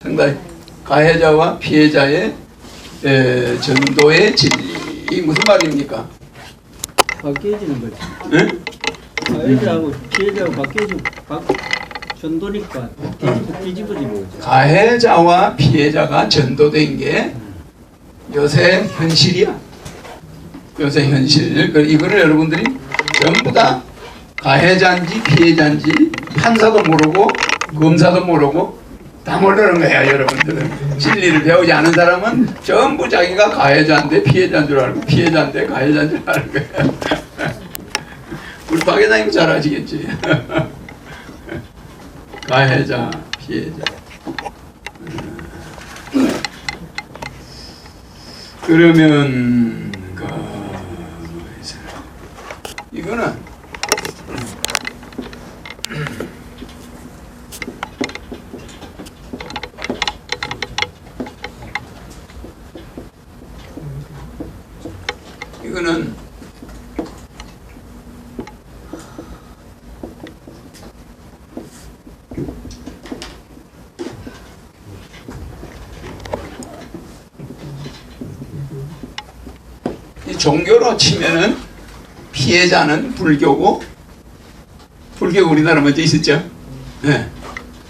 상당히 가해자와 피해자의 전도의 진리. 이 무슨 말입니까? 바뀌어지는 거지. 응? 가해자하고 피해자하고 전도니까 뒤집어지는 거지. 가해자와 피해자가 전도된 게 요새 현실이야. 요새 현실. 이거를 여러분들이 전부 다 가해자인지 피해자인지 판사도 모르고 검사도 모르고 다 모르는 거야. 여러분들은 진리를 배우지 않은 사람은 전부 자기가 가해자인데 피해자인 줄 알고 피해자인데 가해자인 줄 알고 거야. 우리 박 회장님 잘 아시겠지. 가해자 피해자. 그러면 이거는 이 종교로 치면은 피해자는 불교고, 불교가 우리나라 먼저 있었죠. 네.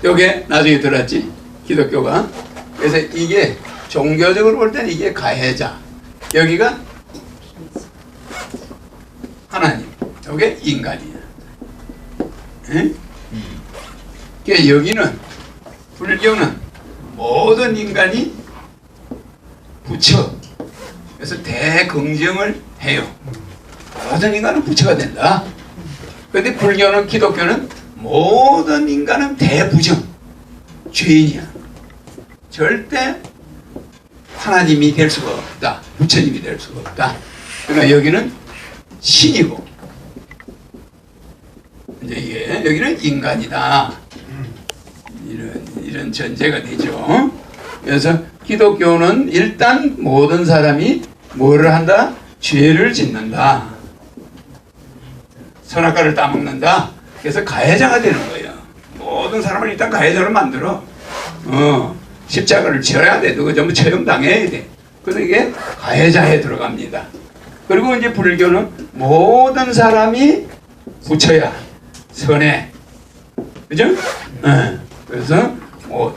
요게 나중에 들었지, 기독교가. 그래서 이게 종교적으로 볼 때는 이게 가해자, 여기가 하나님, 요게 인간이야. 네? 그러니까 여기는 불교는 모든 인간이 부처, 그래서 대긍정을 해요. 모든 인간은 부처가 된다. 그런데 불교는, 기독교는 모든 인간은 대부정, 죄인이야. 절대 하나님이 될 수가 없다. 부처님이 될 수가 없다. 그러나 여기는 신이고, 이제 이게 여기는 인간이다. 이런 전제가 되죠. 그래서 기독교는 일단 모든 사람이 뭐를 한다? 죄를 짓는다. 선악과를 따먹는다. 그래서 가해자가 되는 거예요. 모든 사람을 일단 가해자로 만들어. 십자가를 지어야 돼. 그거 전부 처형당해야 돼. 그래서 이게 가해자에 들어갑니다. 그리고 이제 불교는 모든 사람이 부처야. 선해. 그죠? 그래서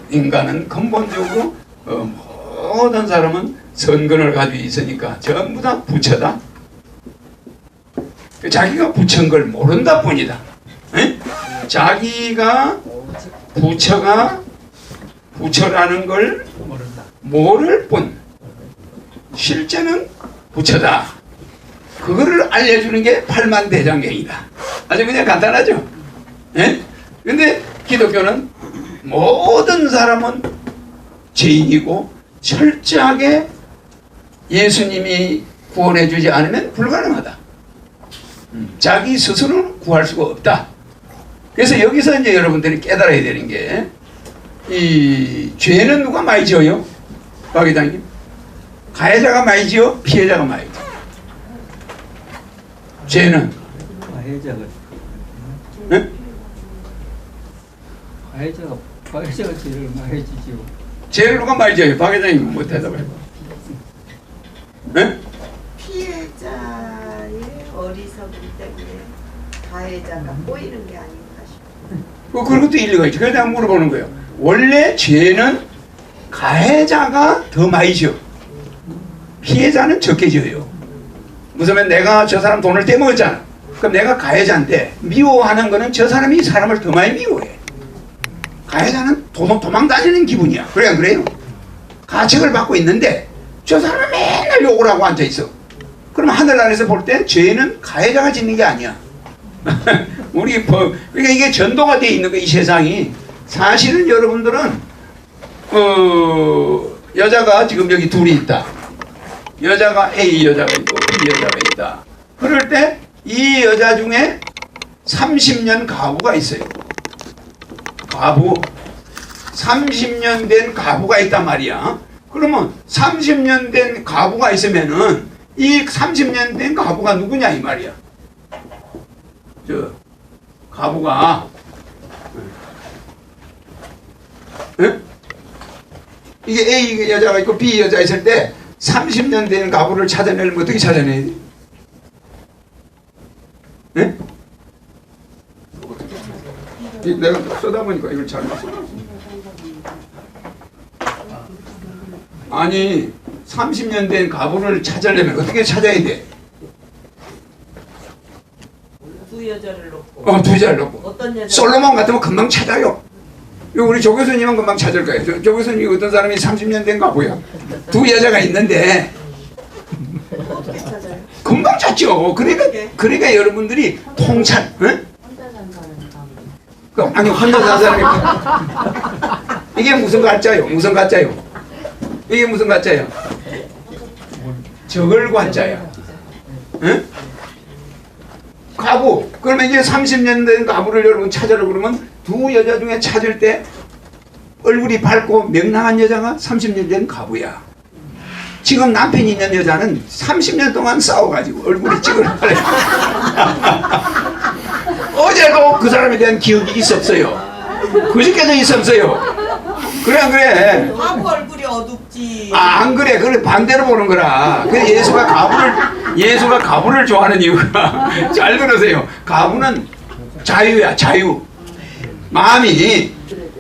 인간은 근본적으로 모든 사람은 선근을 가지고 있으니까 전부 다 부처다. 자기가 부처인 걸 모른다 뿐이다. 에? 자기가 부처라는 걸 모를 뿐, 실제는 부처다. 그거를 알려주는 게 팔만대장경이다. 아주 그냥 간단하죠. 에? 근데 기독교는 모든 사람은 죄인이고 철저하게 예수님이 구원해 주지 않으면 불가능하다. 자기 스스로는 구할 수가 없다. 그래서 여기서 이제 여러분들이 깨달아야 되는 게, 이 죄는 누가 많이 지어요? 박 회장님? 가해자가 많이 지어? 피해자가 많이 지어? 죄는? 네? 가해자가 죄를 많이 지지요. 죄를 누가 많이 지어요? 박 회장님 못 대답해봐. 네? 피해자의 어리석음 때문에 가해자가 꼬이는 게 아닌가 싶어요. 그것도 일리가 있죠. 그래서 내가 물어보는 거예요. 원래 죄는 가해자가 더 많이 지어. 피해자는 적게 지어요. 무슨 내가 저 사람 돈을 떼먹었잖아. 그럼 내가 가해자인데 미워하는 거는 저 사람이 사람을 더 많이 미워해. 가해자는 도망 다니는 기분이야. 그래 안 그래요? 가책을 받고 있는데 저 사람은 맨날 욕을 하고 앉아있어. 그럼 하늘나라에서 볼 때 죄는 가해자가 짓는 게 아니야. 그러니까 이게 전도가 돼 있는 거, 이 세상이. 사실은 여러분들은 여자가 지금 여기 둘이 있다. 여자가 A 여자가 있고 B 여자가 있다. 그럴 때 이 여자 중에 30년 가부가 있어요. 가부. 30년 된 가부가 있단 말이야. 그러면 30년 된 가부가 있으면은 이 30년 된 가부가 누구냐 이 말이야. 가부가 이게 A 여자가 있고 B 여자 있을 때 30년 된 가부를 찾아내려면 어떻게 찾아내야 돼? 네? 내가 써다 보니까 이걸 잘못 써. 아니 30년 된 가부를 찾으려면 어떻게 찾아야 돼? 두 여자를 놓고. 두 여자를 놓고. 어떤 여자? 솔로몬 같으면 금방 찾아요. 우리 조 교수님은 금방 찾을 거예요. 조 교수님이 어떤 사람이 30년 된 가부야. 두 여자가 있는데 어떻게 찾아요? 금방 찾죠. 그러니까 여러분들이 통찰. 응? 아니 혼자 산 사람이 이게 무슨 가짜요? 무슨 가짜요? 이게 무슨 가짜요? 저걸 관짜야. 응? 가부. 그러면 이제 30년 된 가부를 여러분 찾으라고 그러면 두 여자 중에 찾을 때 얼굴이 밝고 명랑한 여자가 30년 된 가부야. 지금 남편이 있는 여자는 30년 동안 싸워가지고 얼굴이 찌그러져요. 어제도 그 사람에 대한 기억이 있었어요. 그저께도 있었어요. 그래 안 그래? 가부 얼굴이 어둡지. 안 그래. 그래 반대로 보는 거라. 그래 예수가 가부를 좋아하는 이유가 잘 들으세요. 가부는 자유야, 자유. 마음이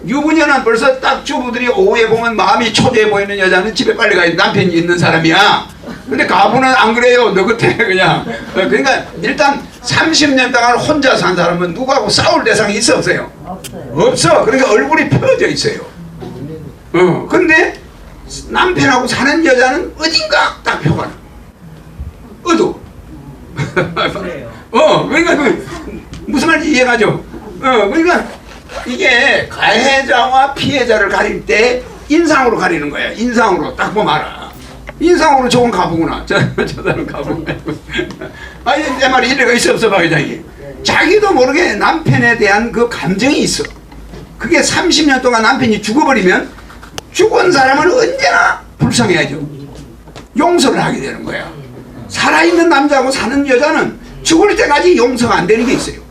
유부녀는 벌써 딱 주부들이 오후에 보면 마음이 초조해 보이는 여자는 집에 빨리 가야 남편이 있는 사람이야. 근데 가부는 안 그래요. 너 끝에 그냥. 그러니까 일단 30년 동안 혼자 산 사람은 누구하고 싸울 대상이 있어 없어요? 없어. 그러니까 얼굴이 펴져 있어요. 근데 남편하고 사는 여자는 어딘가 딱 표가 나. 어두. 그러니까 무슨 말인지 이해가죠? 그러니까 이게 가해자와 피해자를 가릴 때 인상으로 가리는 거야. 인상으로 딱 보면 알아. 인상으로 저건 가부구나. 저 사람 가부구나. 아니 내 말이 일리가 있어 없어 봐 이게. 자기도 모르게 남편에 대한 그 감정이 있어. 그게 30년 동안 남편이 죽어버리면 죽은 사람은 언제나 불쌍해야죠. 용서를 하게 되는 거야. 살아있는 남자하고 사는 여자는 죽을 때까지 용서가 안 되는 게 있어요.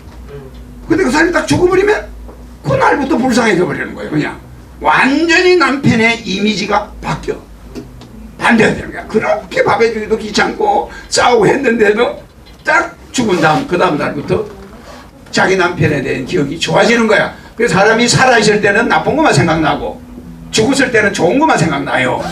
근데 그 사람이 딱 죽어버리면 그날부터 불쌍해져 버리는 거예요. 그냥 완전히 남편의 이미지가 바뀌어. 반대가 되는 거야. 그렇게 밥해 주기도 귀찮고 싸우고 했는데도 딱 죽은 다음 그 다음 날부터 자기 남편에 대한 기억이 좋아지는 거야. 그래서 사람이 살아있을 때는 나쁜 것만 생각나고 죽었을 때는 좋은 것만 생각나요.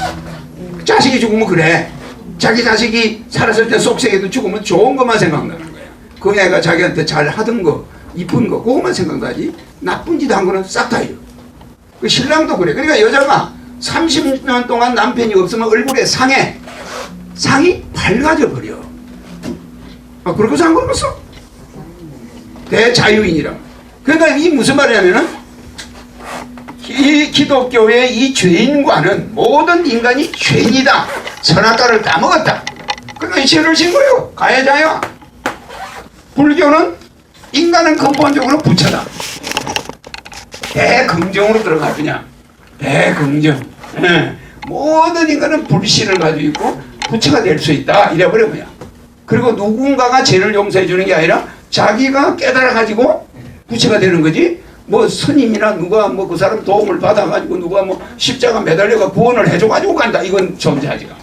자식이 죽으면 그래. 자기 자식이 살았을 때 속세에도 죽으면 좋은 것만 생각나는 거야. 그 애가 자기한테 잘 하던 거 이쁜 거 그것만 생각나지 나쁜 짓 한 거는 싹 다 잃어. 그 신랑도 그래. 그러니까 여자가 30년 동안 남편이 없으면 얼굴에 상이 밝아져 버려. 그렇게 산 건 없어. 대자유인이라. 그러니까 이 무슨 말이냐면은 이 기독교의 이 죄인과는 모든 인간이 죄인이다. 선악과를 따먹었다. 그러니까 죄를 진 거예요. 가해자야. 불교는 인간은 근본적으로 부처다. 대긍정으로 들어가 그냥. 대긍정. 모든 인간은 불신을 가지고 있고 부처가 될 수 있다. 이래버려 그냥. 그리고 누군가가 죄를 용서해 주는 게 아니라 자기가 깨달아 가지고 부처가 되는 거지. 뭐 스님이나 누가 뭐 그 사람 도움을 받아가지고 누가 뭐 십자가 매달려가 구원을 해줘가지고 간다. 이건 존재하지가.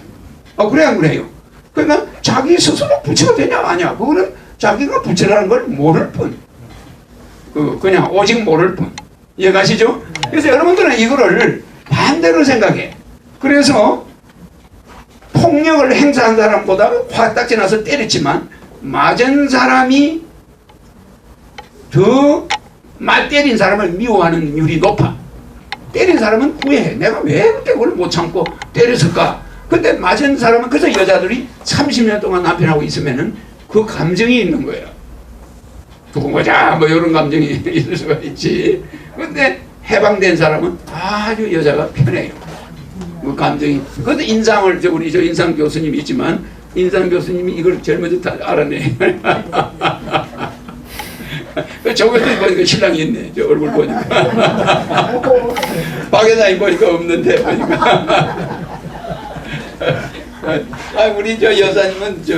그래 안 그래요? 그러니까 자기 스스로 부처가 되냐 아니야. 그거는 자기가 부처라는 걸 모를 뿐. 그냥 오직 모를 뿐. 이해가시죠? 그래서 여러분들은 이거를 반대로 생각해. 그래서 폭력을 행사한 사람보다 화딱지 나서 때렸지만 맞은 사람이 더 때린 사람을 미워하는 율이 높아. 때린 사람은 후회해. 내가 왜 그때 그걸 못 참고 때렸을까? 근데 맞은 사람은 그래서 여자들이 30년 동안 남편하고 있으면은 그 감정이 있는 거예요. 두고 보자 뭐 이런 감정이 있을 수가 있지. 근데 해방된 사람은 아주 여자가 편해요. 그 감정이. 그것도 인상을 우리 저 인상 교수님이 있지만 인상 교수님이 이걸 제일 먼저 다 알아내. 저것도 보니까 신랑이 있네. 저 얼굴 보니까. 박 회장이 보니까 없는데 보니까. 우리 저 여사님은 저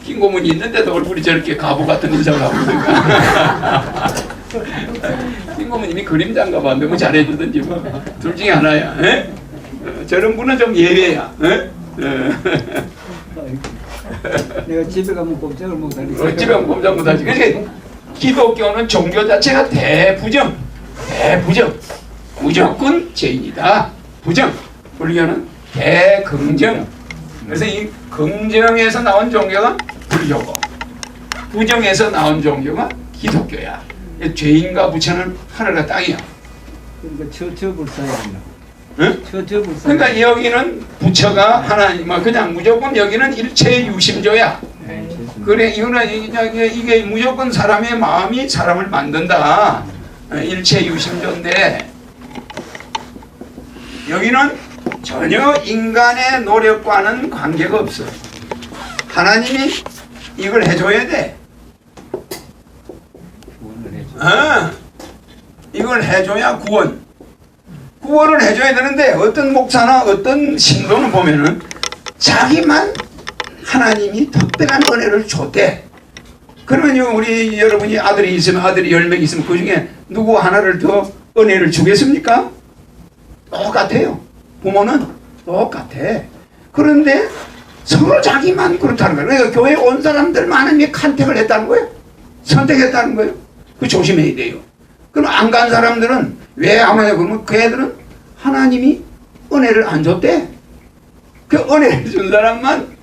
흰고문이 있는데도 얼굴이 저렇게 가부 같은 인상을 하고 있으니까. 흰고문님이 그림자인가 봐. 너무 잘해주든지 뭐. 둘 중에 하나야. 에? 저런 분은 좀 예외야. 내가 집에 가면 꼼짝을 못하니까. 집에 가면 꼼짝 못하지. 그러니까 기독교는 종교 자체가 대부정, 무조건 죄인이다. 부정. 불교는 대긍정. 그래서 이 긍정에서 나온 종교가 불교고, 부정에서 나온 종교가 기독교야. 죄인과 부처는 하늘과 땅이야. 그러니까 처불사야. 응? 처불사. 그러니까 여기는 부처가 하나님, 그냥 무조건 여기는 일체 유심조야. 그래, 이거는 이게 무조건 사람의 마음이 사람을 만든다. 일체 유심조인데, 여기는 전혀 인간의 노력과는 관계가 없어. 하나님이 이걸 해줘야 돼. 이걸 해줘야 구원을 해줘야 되는데, 어떤 목사나 어떤 신도는 보면은 자기만 하나님이 특별한 은혜를 줬대. 그러면 우리 여러분이 아들이 있으면, 아들이 10명 있으면 그 중에 누구 하나를 더 은혜를 주겠습니까? 똑같아요. 부모는 똑같아. 그런데 서로 자기만 그렇다는 거예요. 그러니까 교회 온 사람들만 하나님이 컨택을 했다는 거예요. 선택했다는 거예요. 그 조심해야 돼요. 그럼 안 간 사람들은 왜 안 오냐 그러면 그 애들은 하나님이 은혜를 안 줬대. 그 은혜를 준 사람만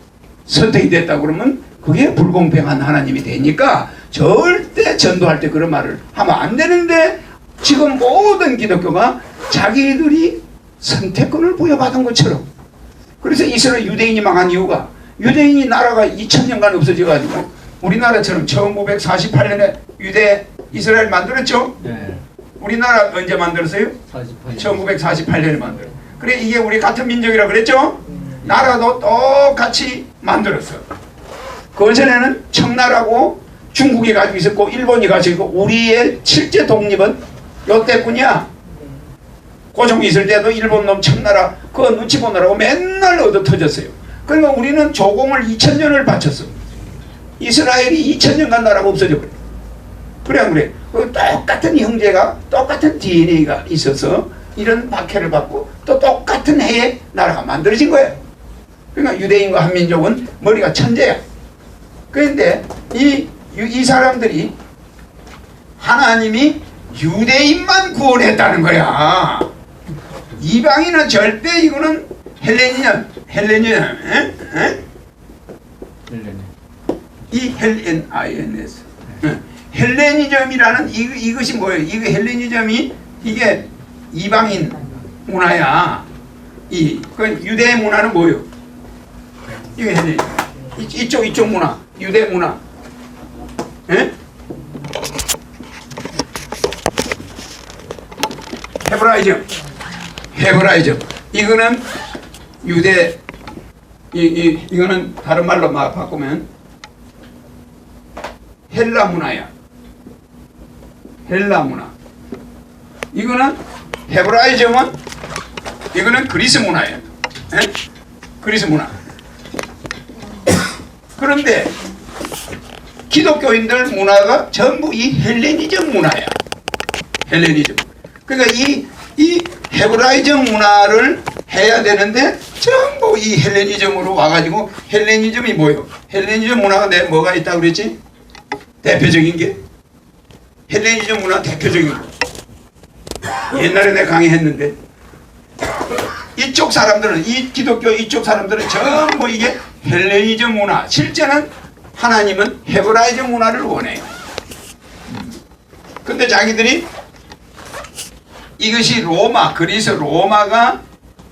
선택이 됐다 그러면 그게 불공평한 하나님이 되니까 절대 전도할 때 그런 말을 하면 안 되는데, 지금 모든 기독교가 자기들이 선택권을 부여받은 것처럼. 그래서 이스라엘 유대인이 망한 이유가, 유대인이 나라가 2000년간 없어져 가지고 우리나라처럼 1948년에 유대 이스라엘 만들었죠. 네. 우리나라 언제 만들었어요? 1948년에 만들었어요. 그래, 이게 우리 같은 민족이라 그랬죠. 나라도 똑같이 만들었어. 그 전에는 청나라고 중국이 가지고 있었고 일본이 가지고 있고, 우리의 실제 독립은 요때뿐이야. 고종 있을 때도 일본 놈 청나라 그거 눈치 보느라고 맨날 얻어 터졌어요. 그러니까 우리는 조공을 2000년을 바쳤어. 이스라엘이 2000년간 나라가 없어져 버려. 그래 안 그래? 똑같은 형제가, 똑같은 DNA가 있어서 이런 박해를 받고 또 똑같은 해에 나라가 만들어진 거예요. 그러니까 유대인과 한민족은 머리가 천재야. 그런데 이 사람들이 하나님이 유대인만 구원했다는 거야. 이방인은 절대, 이거는 헬레니즘, 이 HELLENISM. 헬레니즘이라는 이것이 뭐예요? 이거 헬레니즘이 이게 이방인 문화야. 그 유대 문화는 뭐예요? 이게 헬레니즘. 이쪽 문화, 유대 문화. 예? 헤브라이즘. 이거는 유대, 이거는 다른 말로 막 바꾸면 헬라 문화야. 헬라 문화. 이거는 헤브라이즘은, 이거는 그리스 문화예요. 예? 그리스 문화. 그런데 기독교인들 문화가 전부 이 헬레니즘 문화야. 헬레니즘. 그러니까 이 헤브라이즘 문화를 해야 되는데 전부 이 헬레니즘으로 와가지고, 헬레니즘이 뭐예요? 헬레니즘 문화가 뭐가 있다고 그랬지? 대표적인 게 헬레니즘 문화 대표적인 거. 옛날에 내가 강의했는데, 이쪽 사람들은, 이 기독교 이쪽 사람들은 전부 이게 헬레니즘 문화, 실제는 하나님은 헤브라이즘 문화를 원해요. 근데 자기들이 이것이 그리스 로마가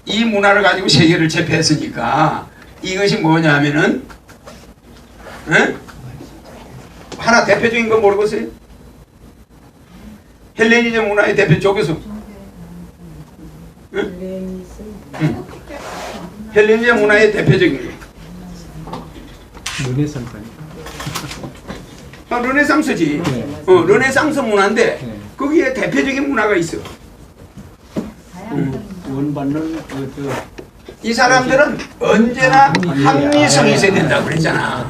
이 문화를 가지고 세계를 제패했으니까, 이것이 뭐냐면은, 하나 대표적인 거 모르겠어요? 헬레니즘 문화의 대표 교수. 헬레니즘 문화의 대표적인 거. 르네상스지. 르네상스 문화인데, 네. 거기에 대표적인 문화가 있어. 원받는 이 사람들은 언제나 합리성이 있어야 된다고 그랬잖아.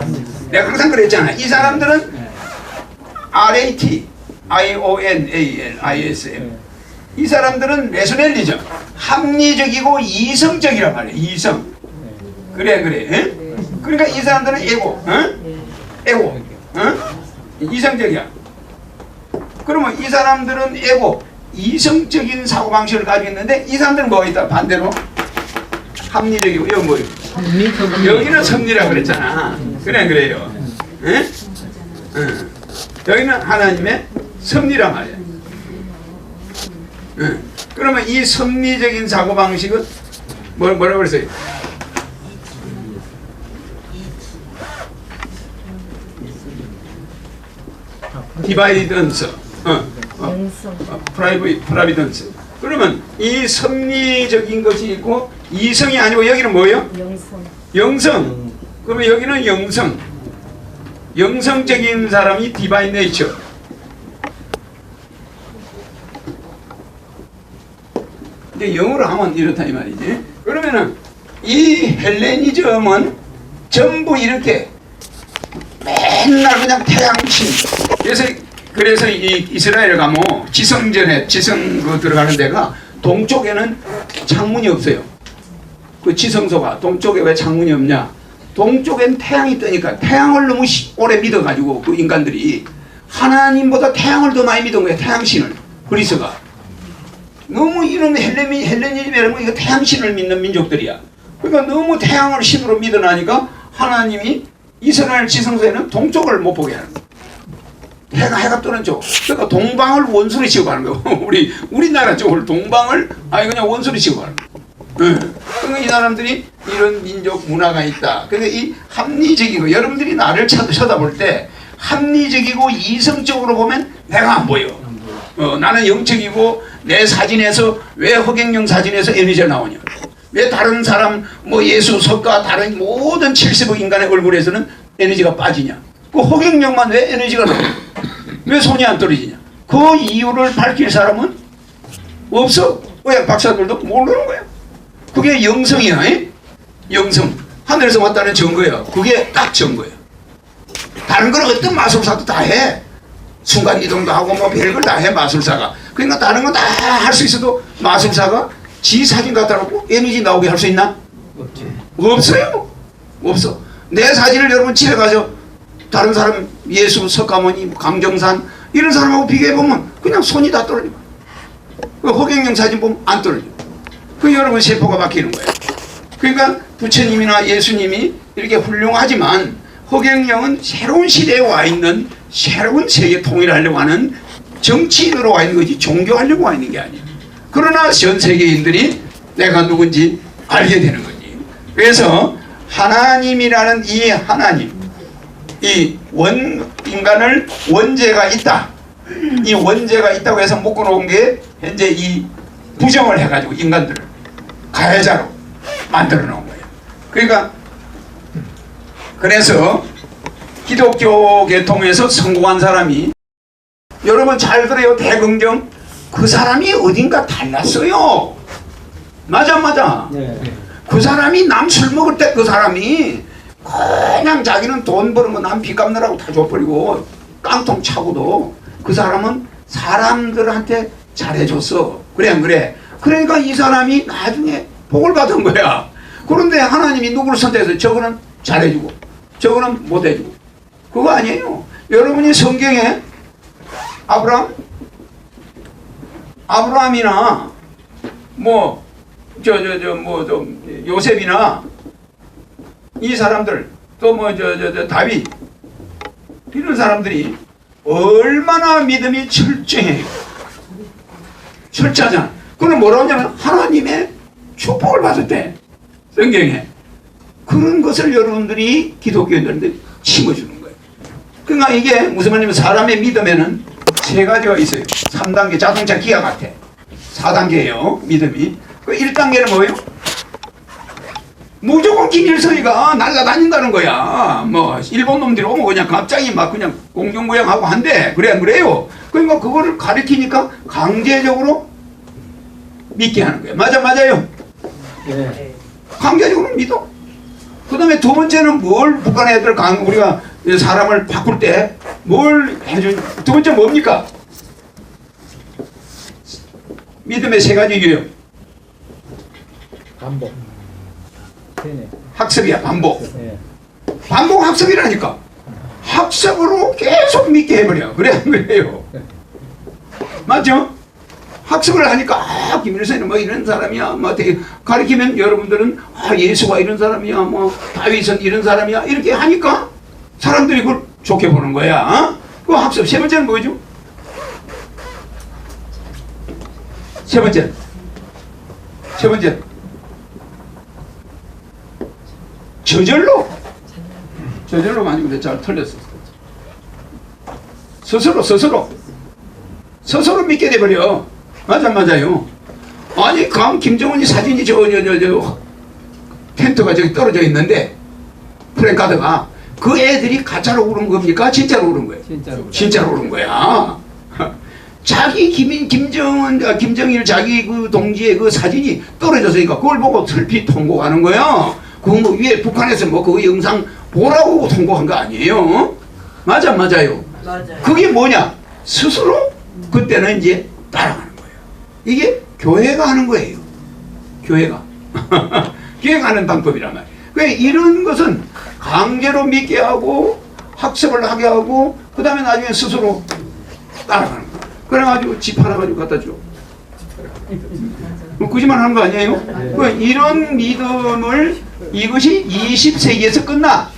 내가 항상 그랬잖아. 이 사람들은 RAT, IONAL, ISM. 이 사람들은 레소넬리즘, 합리적이고 이성적이란 말이에요. 이성. 그래. 에? 그러니까 이 사람들은 에고, 에고, 이성적이야. 그러면 이 사람들은 에고, 이성적인 사고방식을 가지고 있는데 이 사람들은 뭐가 있다? 반대로 합리적이고, 여기 뭐예요? 여기는 섭리라고 그랬잖아. 그래요. 에? 여기는 하나님의 섭리란 말이야. 그러면 이 섭리적인 사고방식은 뭐라고 그랬어요? 디바이던스, 프라비던스. 그러면 이 섭리적인 것이 있고 이성이 아니고 여기는 뭐예요? 영성. 그러면 여기는 영성. 영성적인 사람이 디바인 네이처. 이제 영어로 하면 이렇다 이 말이지. 그러면은 이 헬레니즘은 전부 이렇게 맨날 그냥 태양신. 그래서 이 이스라엘 가면 지성전에 지성 그 들어가는 데가 동쪽에는 창문이 없어요. 그 지성소가 동쪽에 왜 창문이 없냐? 동쪽엔 태양이 뜨니까 태양을 너무 오래 믿어가지고 그 인간들이 하나님보다 태양을 더 많이 믿은 거예요. 태양신을. 그리스가 너무 이런 헬레니즘이라면 이거 태양신을 믿는 민족들이야. 그러니까 너무 태양을 신으로 믿어나니까 하나님이 이스라엘 지성소에는 동쪽을 못 보게 하는 거예요. 해가 뜨는 쪽. 그러니까 동방을 원수로 취급하는 거예요. 우리나라 쪽을 동방을 그냥 원수로 취급하는 거예요. 그러니까 이 사람들이 이런 민족 문화가 있다. 근데 이 합리적이고 여러분들이 나를 쳐다볼 때 합리적이고 이성적으로 보면 내가 안 보여. 나는 영적이고 내 사진에서 왜 허경영 사진에서 에너지가 나오냐? 왜 다른 사람 뭐 예수 석가 다른 모든 70억 인간의 얼굴에서는 에너지가 빠지냐? 그 허경영만 왜 에너지가 나오냐? 왜 손이 안 떨어지냐? 그 이유를 밝힐 사람은 없어. 의학 박사들도 모르는 거야. 그게 영성이야. 영성. 하늘에서 왔다는 증거야. 그게 딱 증거야. 다른 거는 어떤 마술사도 다 해. 순간이동도 하고 뭐 별걸 다 해 마술사가. 그러니까 다른 건 다 할 수 있어도 마술사가 지 사진 갖다 놓고 에너지 나오게 할 수 있나? 없어요. 없어. 내 사진을 여러분 집에 가서 다른 사람 예수 석가모니 강정산 이런 사람하고 비교해보면 그냥 손이 다 떨어져. 그 허경영 사진 보면 안 떨어져. 그 여러분 세포가 바뀌는 거예요. 그러니까 부처님이나 예수님이 이렇게 훌륭하지만 허경영은 새로운 시대에 와 있는 새로운 세계 통일하려고 하는 정치인으로 와 있는 거지 종교하려고 와 있는 게 아니에요. 그러나 전 세계인들이 내가 누군지 알게 되는 거지. 그래서 하나님이라는 이 하나님, 이 인간을 원죄가 있다. 이 원죄가 있다고 해서 묶어놓은 게 현재 이 부정을 해가지고 인간들을 가해자로 만들어 놓은 거예요. 그러니까 그래서 기독교 계통에서 성공한 사람이 여러분 잘 들어요. 대긍정 그 사람이 어딘가 달랐어요. 맞아. 그 사람이 남 술 먹을 때 그 사람이 그냥 자기는 돈 버는 거 남 빚 갚느라고 다 줘버리고 깡통 차고도 그 사람은 사람들한테 잘해줬어. 그래 안 그래? 그러니까 이 사람이 나중에 복을 받은 거야. 그런데 하나님이 누구를 선택해서 저거는 잘해주고 저거는 못해주고 그거 아니에요. 여러분이 성경에 아브라함이나 요셉이나 이 사람들 또 다윗 이런 사람들이 얼마나 믿음이 철저해요. 철저하잖아. 그는 뭐라고 하냐면 하나님의 축복을 받았대. 성경에. 그런 것을 여러분들이 기독교인들한테 심어주는 거예요. 그러니까 이게 무슨 말이냐면 사람의 믿음에는 세 가지가 있어요. 3단계 자동차 기아 같아. 4단계예요. 믿음이. 그 1단계는 뭐예요? 무조건 김일성이가 날아다닌다는 거야. 뭐 일본 놈들이 오면 그냥 갑자기 막 그냥 공중부양하고 한대. 그래 안 그래요? 그러니까 그거를 가리키니까 강제적으로 믿게 하는 거예요. 맞아요? 네. 강제적으로 믿어. 그 다음에 두 번째는 뭘 북한 애들 우리가 사람을 바꿀 때 뭘 해준 두 번째 뭡니까? 믿음의 세 가지 유형. 반복. 세네. 학습이야, 반복. 예. 반복 학습이라니까. 학습으로 계속 믿게 해버려. 그래, 안 그래요? 맞죠? 학습을 하니까, 아, 김일성은 뭐 이런 사람이야. 뭐 되게 가르치면 여러분들은, 아, 예수가 이런 사람이야. 뭐, 다윗은 이런 사람이야. 이렇게 하니까 사람들이 그걸 좋게 보는 거야. 어? 그 학습. 세 번째는 뭐죠? 세 번째. 저절로 많이 근데 잘 틀렸어. 스스로 믿게 돼버려. 맞아요. 아니, 김정은이 사진이 저 텐트가 저기 떨어져 있는데, 프랭카드가 그 애들이 가짜로 오른 겁니까? 진짜로 오른 거예요? 진짜로 오른 거야. 자기 김정일 자기 그 동지의 그 사진이 떨어졌으니까 그걸 보고 슬피 통곡하는 거야. 그거 뭐 위에 북한에서 뭐 그 영상 보라고 통곡한 거 아니에요? 맞아요. 그게 뭐냐? 스스로 그때는 이제 따라가는 거예요. 이게 교회가 하는 거예요. 교회가 하는 방법이란 말이에요. 그러니까 이런 것은 강제로 믿게 하고 학습을 하게 하고 그 다음에 나중에 스스로 따라가는 거예요. 그래가지고 집 하나 가지고 갖다 줘. 뭐 거짓말 하는 거 아니에요? 그 이런 믿음을 이것이 20세기에서 끝나.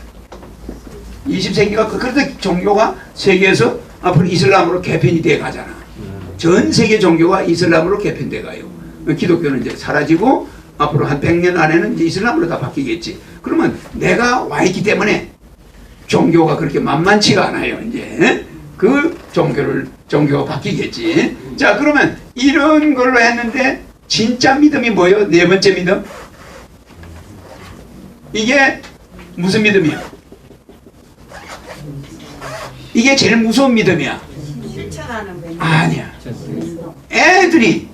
20세기가 그래서 종교가 세계에서 앞으로 이슬람으로 개편이 돼 가잖아. 전 세계 종교가 이슬람으로 개편돼 가요. 기독교는 이제 사라지고 앞으로 한 100년 안에는 이제 이슬람으로 다 바뀌겠지. 그러면 내가 와 있기 때문에 종교가 그렇게 만만치가 않아요. 이제 그 종교가 바뀌겠지. 자, 그러면 이런 걸로 했는데 진짜 믿음이 뭐예요? 네 번째 믿음. 이게 무슨 믿음이야? 이게 제일 무서운 믿음이야. 실천하는 믿음. 아니야. 애들이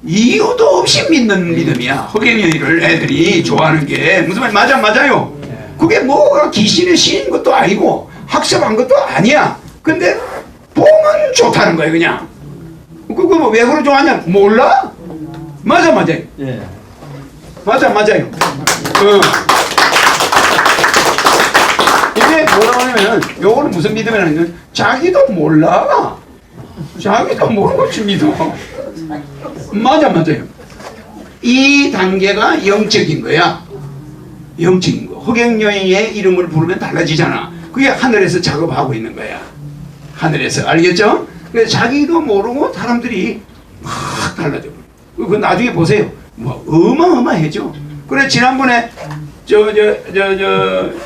이유도 없이 믿는 믿음이야. 허경영이를 애들이 좋아하는 게 무슨 말 맞아요. 그게 뭐가 귀신의 신인 것도 아니고 학습한 것도 아니야. 근데 보면 좋다는 거야 그냥. 그거 왜 그러 좋아하냐? 몰라? 맞아요. 예. 맞아요. 이게 뭐라고 하냐면 요거는 무슨 믿음이라는 자기도 몰라. 자기도 모르고 믿어. 맞아요. 이 단계가 영적인 거야. 영적인 거. 허경영의 이름을 부르면 달라지잖아. 그게 하늘에서 작업하고 있는 거야. 하늘에서. 알겠죠? 그래서 자기도 모르고 사람들이 막 달라져. 그 나중에 보세요. 뭐 어마어마해져. 그래 지난번에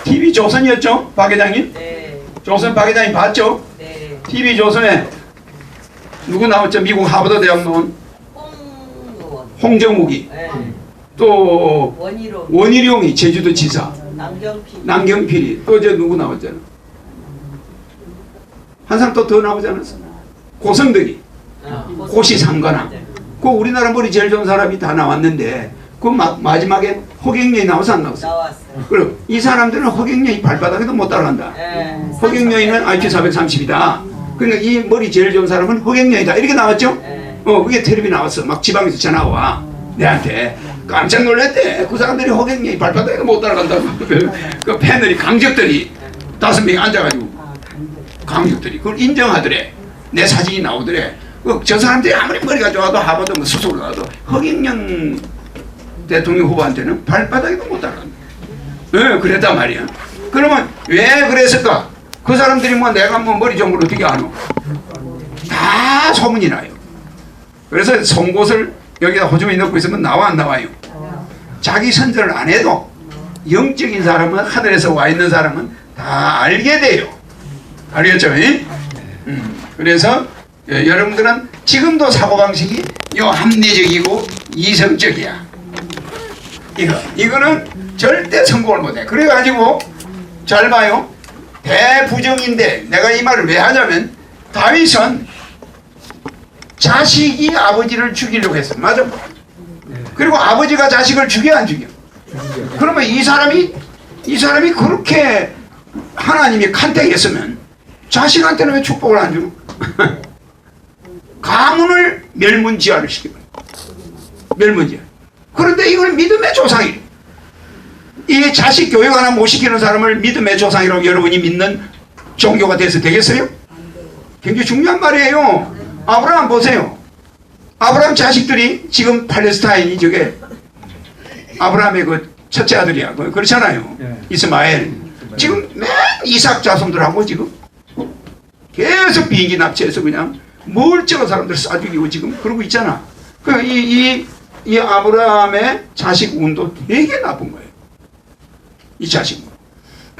TV 조선이었죠? 박 회장님? 네. 조선 박 회장님 봤죠? 네. TV 조선에 누구 나왔죠? 미국 하버드 대학 나온 홍의원. 홍정욱이. 네. 또 원희룡이 제주도 지사. 남경필이. 또 저 누구 나왔잖아. 한 사람 또 더 나오지 않았어? 고성덕이. 고시 상관왕. 그 우리나라 머리 제일 좋은 사람이 다 나왔는데 그 마지막에 허경영이 나와서 안 나왔어? 나왔어요. 그리고 이 사람들은 허경영이 발바닥에도 못 따라간다. 허경영이는 IQ 430이다. 그러니까 이 머리 제일 좋은 사람은 허경영이다. 이렇게 나왔죠? 그게 텔레비 나왔어. 막 지방에서 전화가 와. 내한테. 깜짝 놀랐대. 그 사람들이 허경영이 발바닥에도 못 따라간다고. 그 패널이 강적들이 5명이 앉아가지고 강적들이 그걸 인정하더래. 내 사진이 나오더래. 저 사람들이 아무리 머리가 좋아도 하버드 뭐 수석으로 나와도 허경영 대통령 후보한테는 발바닥에도 못 따라간다. 그랬단 말이야. 그러면 왜 그랬을까? 그 사람들이 뭐 내가 뭐 머리 좋은 걸 어떻게 아노? 다 소문이 나요. 그래서 송곳을 여기다 호주머니 넣고 있으면 나와 안 나와요? 자기 선전을 안 해도 영적인 사람은 하늘에서 와 있는 사람은 다 알게 돼요. 알겠죠? 그래서 여러분들은 지금도 사고방식이 합리적이고 이성적이야. 이거는 절대 성공을 못해. 그래가지고 잘 봐요. 대부정인데 내가 이 말을 왜 하냐면 다윗은 자식이 아버지를 죽이려고 했어. 맞아? 그리고 아버지가 자식을 죽여 안 죽여? 그러면 이 사람이 그렇게 하나님이 간택했으면 자식한테는 왜 축복을 안 주노? 가문을 멸문지화를 시키는 멸문지화. 그런데 이걸 믿음의 조상이, 이 자식 교육 하나 못 시키는 사람을 믿음의 조상이라고 여러분이 믿는 종교가 돼서 되겠어요? 굉장히 중요한 말이에요. 아브라함 보세요. 아브라함 자식들이 지금 팔레스타인이 저게 아브라함의 그 첫째 아들이야. 그렇잖아요. 이스마엘. 지금 맨 이삭 자손들하고 지금 계속 비행기 납치해서 그냥 멀쩡한 사람들 쏴 죽이고 지금 그러고 있잖아. 이 아브라함의 자식 운도 되게 나쁜 거예요. 이 자식은.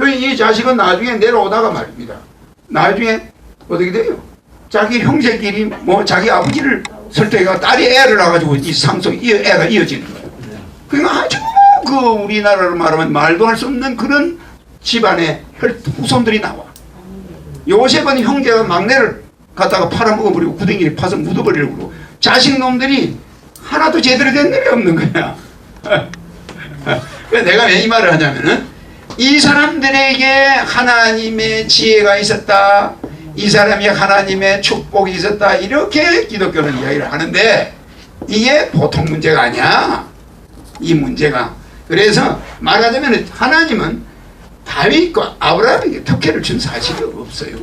이 자식은 나중에 내려오다가 말입니다. 나중에 어떻게 돼요? 자기 형제끼리 뭐 자기 아버지를 설득해가 딸이 애를 낳아가지고 이 상속이 애가 이어지는 거예요. 그러니까 아주 그 우리나라로 말하면 말도 할 수 없는 그런 집안의 후손들이 나와. 요셉은 형제가 막내를 갖다가 팔아먹어버리고 구덩이에 파서 묻어버리려고 그러고 자식 놈들이 하나도 제대로 된 놈이 없는 거야. 내가 왜 이 말을 하냐면은 이 사람들에게 하나님의 지혜가 있었다, 이 사람이 하나님의 축복이 있었다, 이렇게 기독교는 이야기를 하는데 이게 보통 문제가 아니야. 이 문제가. 그래서 말하자면 하나님은 다윗과 아브라함에게 특혜를 준 사실이 없어요.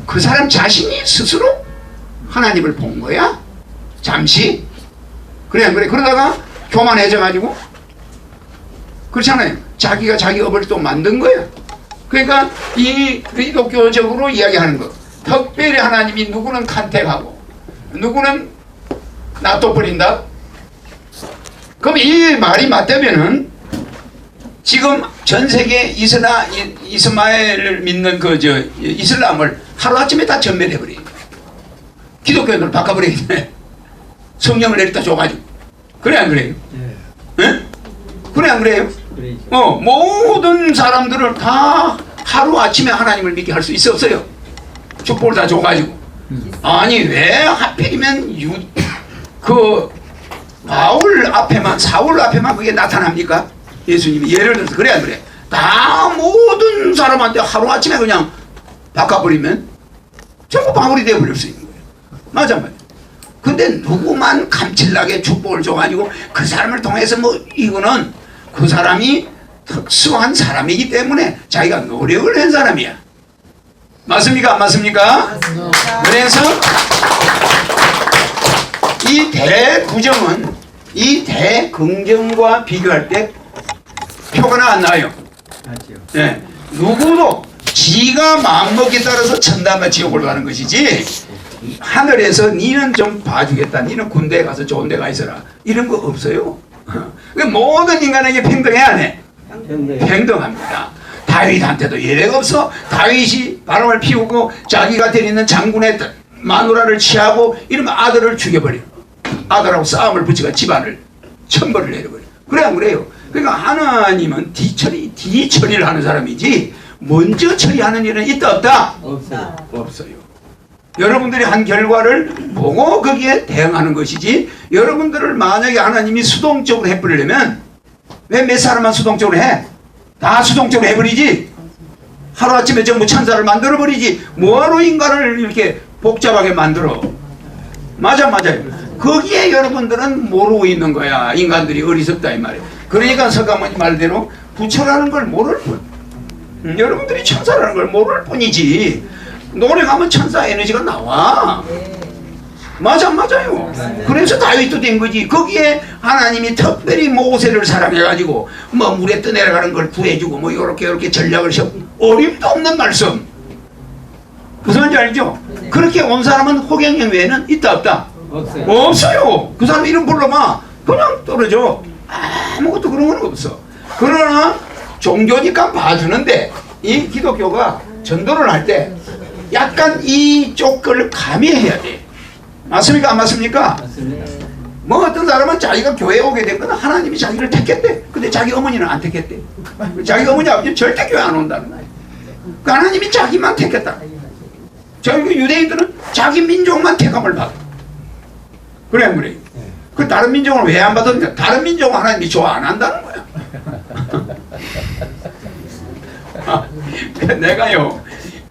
그 사람 자신이 스스로 하나님을 본 거야. 잠시. 그래 안 그래? 그러다가 교만해져가지고 그렇잖아요. 자기가 자기 업을 또 만든 거야. 그러니까 이 기독교적으로 이야기하는 거. 특별히 하나님이 누구는 간택하고 누구는 놔둬버린다. 그럼 이 말이 맞다면은 지금 전 세계 이스마엘을 믿는 이슬람을 하루아침에 다 전멸해버려요. 기독교인을 바꿔버리겠네. 성령을 내리다 줘가지고. 그래 안 그래요? 예? 그래 안 그래요? 모든 사람들을 다 하루아침에 하나님을 믿게 할 수 있어 없어요? 축복을 다 줘가지고. 아니 왜 하필이면 바울 앞에만, 사울 앞에만 그게 나타납니까? 예수님이 예를 들어서 그래 안 그래? 다 모든 사람한테 하루아침에 그냥 바꿔버리면 전부 바울이 되어버릴 수 있는 거예요. 맞아 맞아. 근데 누구만 감칠나게 축복을 줘가지고 그 사람을 통해서 뭐 이거는 그 사람이 특수한 사람이기 때문에 자기가 노력을 한 사람이야. 맞습니까? 안 맞습니까? 맞습니다. 그래서 이 대부정은 이 대긍정과 비교할 때 표가 안 나요. 네. 누구도 지가 마음먹기에 따라서 천당과 지옥을 가는 것이지 하늘에서 니는 좀 봐주겠다, 니는 군대에 가서 좋은 데 가 있어라, 이런 거 없어요. 모든 인간에게 평등해야 안 해? 평등합니다. 다윗한테도 예외가 없어. 다윗이 바람을 피우고 자기가 데리는 장군의 마누라를 취하고 이러면 아들을 죽여버려. 아들하고 싸움을 붙이고 집안을 천벌을 내려버려. 그래 안 그래요? 그러니까 하나님은 뒤처리를 하는 사람이지 먼저 처리하는 일은 있다 없다? 없어요. 여러분들이 한 결과를 보고 거기에 대응하는 것이지, 여러분들을 만약에 하나님이 수동적으로 해버리려면 왜 몇 사람만 수동적으로 해? 다 수동적으로 해버리지. 하루아침에 전부 천사를 만들어버리지 뭐하러 인간을 이렇게 복잡하게 만들어. 맞아요. 거기에 여러분들은 모르고 있는 거야. 인간들이 어리석다 이 말이에요. 그러니까 서가모니 말대로 부처라는 걸 모를 뿐, 여러분들이 천사라는 걸 모를 뿐이지 노력하면 천사 에너지가 나와. 맞아요. 그래서 다윗도 된 거지. 거기에 하나님이 특별히 모세를 사랑해가지고 뭐 물에 떠내려가는 걸 구해주고 뭐 요렇게 전략을 세우고 어림도 없는 말씀. 무슨 말인지 알죠? 그렇게 온 사람은 호경영 외에는 있다 없다? 없어요. 그 사람 이름 불러봐 그냥 떨어져. 아무것도 그런 건 없어. 그러나 종교니까 봐주는데 이 기독교가 전도를 할 때 약간 이쪽 걸 가미해야 돼. 맞습니까? 안 맞습니까? 맞습니다. 뭐 어떤 사람은 자기가 교회에 오게 된 건 하나님이 자기를 택했대. 근데 자기 어머니는 안 택했대. 자기 어머니 아버지는 절대 교회 안 온다는 거야. 그 하나님이 자기만 택했다. 저희 유대인들은 자기 민족만 택함을 받아. 그래 안 그래? 그 다른 민족은 왜 안 받았냐? 다른 민족은 하나님이 좋아 안 한다는 거야. 내가요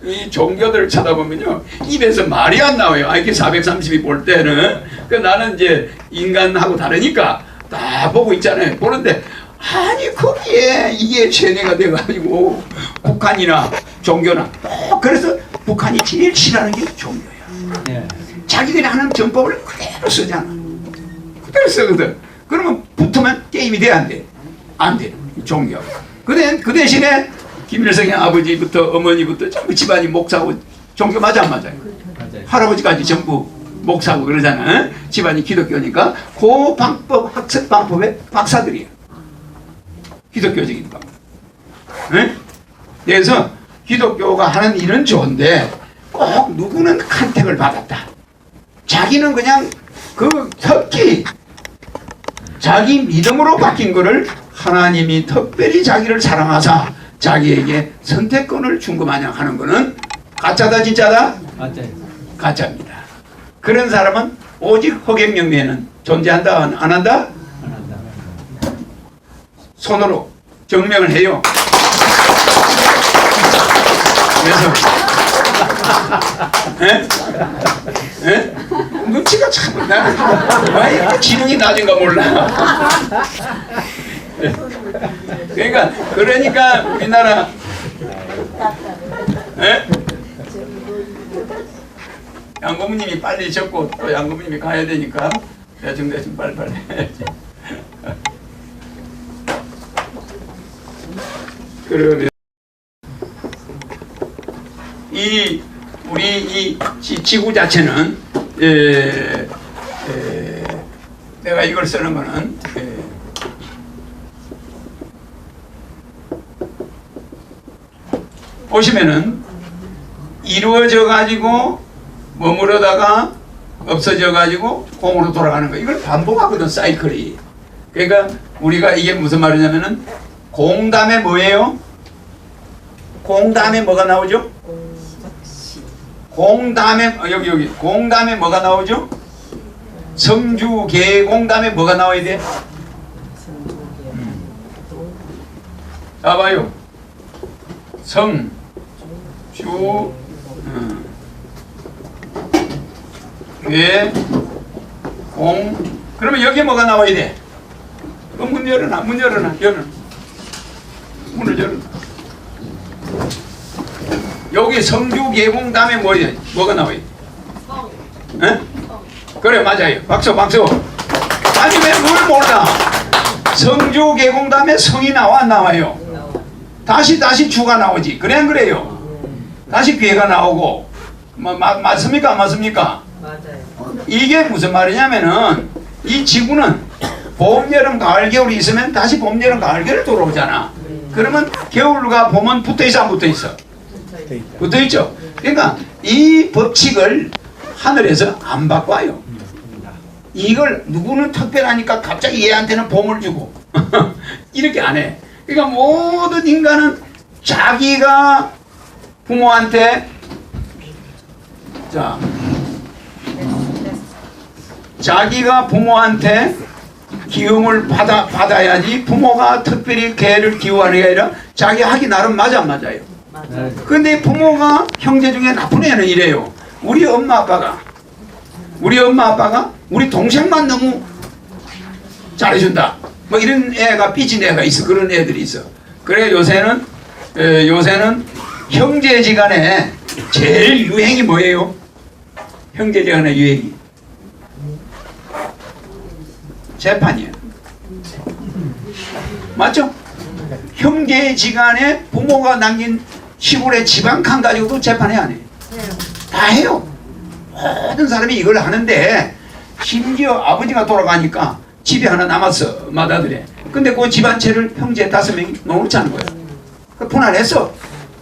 이 종교들을 쳐다보면요 입에서 말이 안 나와요. IQ 430이 볼 때는. 그 나는 이제 인간하고 다르니까 다 보고 있잖아요. 보는데 아니 거기에 이게 세뇌가 돼가지고 북한이나 종교나 그래서 북한이 제일 싫어하는 게 종교야. 예. 자기들이 하는 정법을 그대로 쓰잖아. 그대로 쓰거든. 그러면 붙으면 게임이 돼, 안 돼? 안 돼. 종교. 그 대신에 김일성의 아버지부터 어머니부터 전부 집안이 목사고 종교 맞아 안 맞아요? 맞아요. 할아버지까지 전부 목사고 그러잖아. 어? 집안이 기독교니까 그 방법 학습 방법의 박사들이야. 기독교적인 방법. 응? 그래서 기독교가 하는 일은 좋은데 꼭 누구는 간택을 받았다. 자기는 그냥 그 특히 자기 믿음으로 바뀐 거를 하나님이 특별히 자기를 사랑하사 자기에게 선택권을 준 거 마냥 하는 거는 가짜다 진짜다? 맞아요. 가짜입니다. 그런 사람은 오직 허경영에는 존재한다 안 한다? 안 한다. 손으로 증명을 해요. 그래서 눈치가 참 나. 왜 이렇게 지능이 낮은가 몰라. 그러니까 우리나라 양고모님이 빨리 적고 또 양고모님이 가야 되니까 대충 빨리빨리 해야지. 그러면 우리 이 지구 자체는 내가 이걸 쓰는 거는 보시면은 이루어져 가지고 머무르다가 없어져 가지고 공으로 돌아가는 거 이걸 반복하거든 사이클이. 그러니까 우리가 이게 무슨 말이냐면은 공 다음에 뭐예요? 공 다음에 뭐가 나오죠? 공 다음에 여기 공 다음에 뭐가 나오죠? 성주 계공 다음에 뭐가 나와야 돼? 자 봐요. 성주 계공 그러면 여기에 뭐가 나와야 돼? 문 열어놔 문을 열어놔. 여기 성주 계공 다음에 뭐가 나와야 돼? 에? 그래 맞아요. 박수. 아니 왜 뭘 몰라? 성주 계공 다음에 성이 나와요. 다시 주가 나오지. 그래 안 그래요? 다시 괴가 나오고 맞습니까 안 맞습니까? 맞아요. 이게 무슨 말이냐면은 이 지구는 봄, 여름, 가을, 겨울이 있으면 다시 봄, 여름, 가을, 겨울 돌아오잖아. 그러면 겨울과 봄은 붙어있어 안 붙어있어? 붙어있죠. 그러니까 이 법칙을 하늘에서 안 바꿔요. 이걸 누구는 특별하니까 갑자기 얘한테는 봄을 주고 이렇게 안 해. 그러니까 모든 인간은 자기가 부모한테 자기가 부모한테 기움을 받아야지 부모가 특별히 걔를 기우하는 게 아니라 자기 하기 나름 맞아 안 맞아요? 맞아요. 근데 부모가 형제 중에 나쁜 애는 이래요. 우리 엄마 아빠가 우리 동생만 너무 잘해준다. 뭐 이런 애가 삐진 애가 있어. 그런 애들이 있어. 그래 요새는 형제지간에 제일 유행이 뭐예요? 형제지간의 유행이 재판이에요. 맞죠? 형제지간에 부모가 남긴 시골의 집 한 칸 가지고도 재판해 안 해? 다 해요. 모든 사람이 이걸 하는데 심지어 아버지가 돌아가니까 집이 하나 남았어 맏아들에. 근데 그 집 한 채를 형제 5명이 놓자는 거야. 그 분할했어.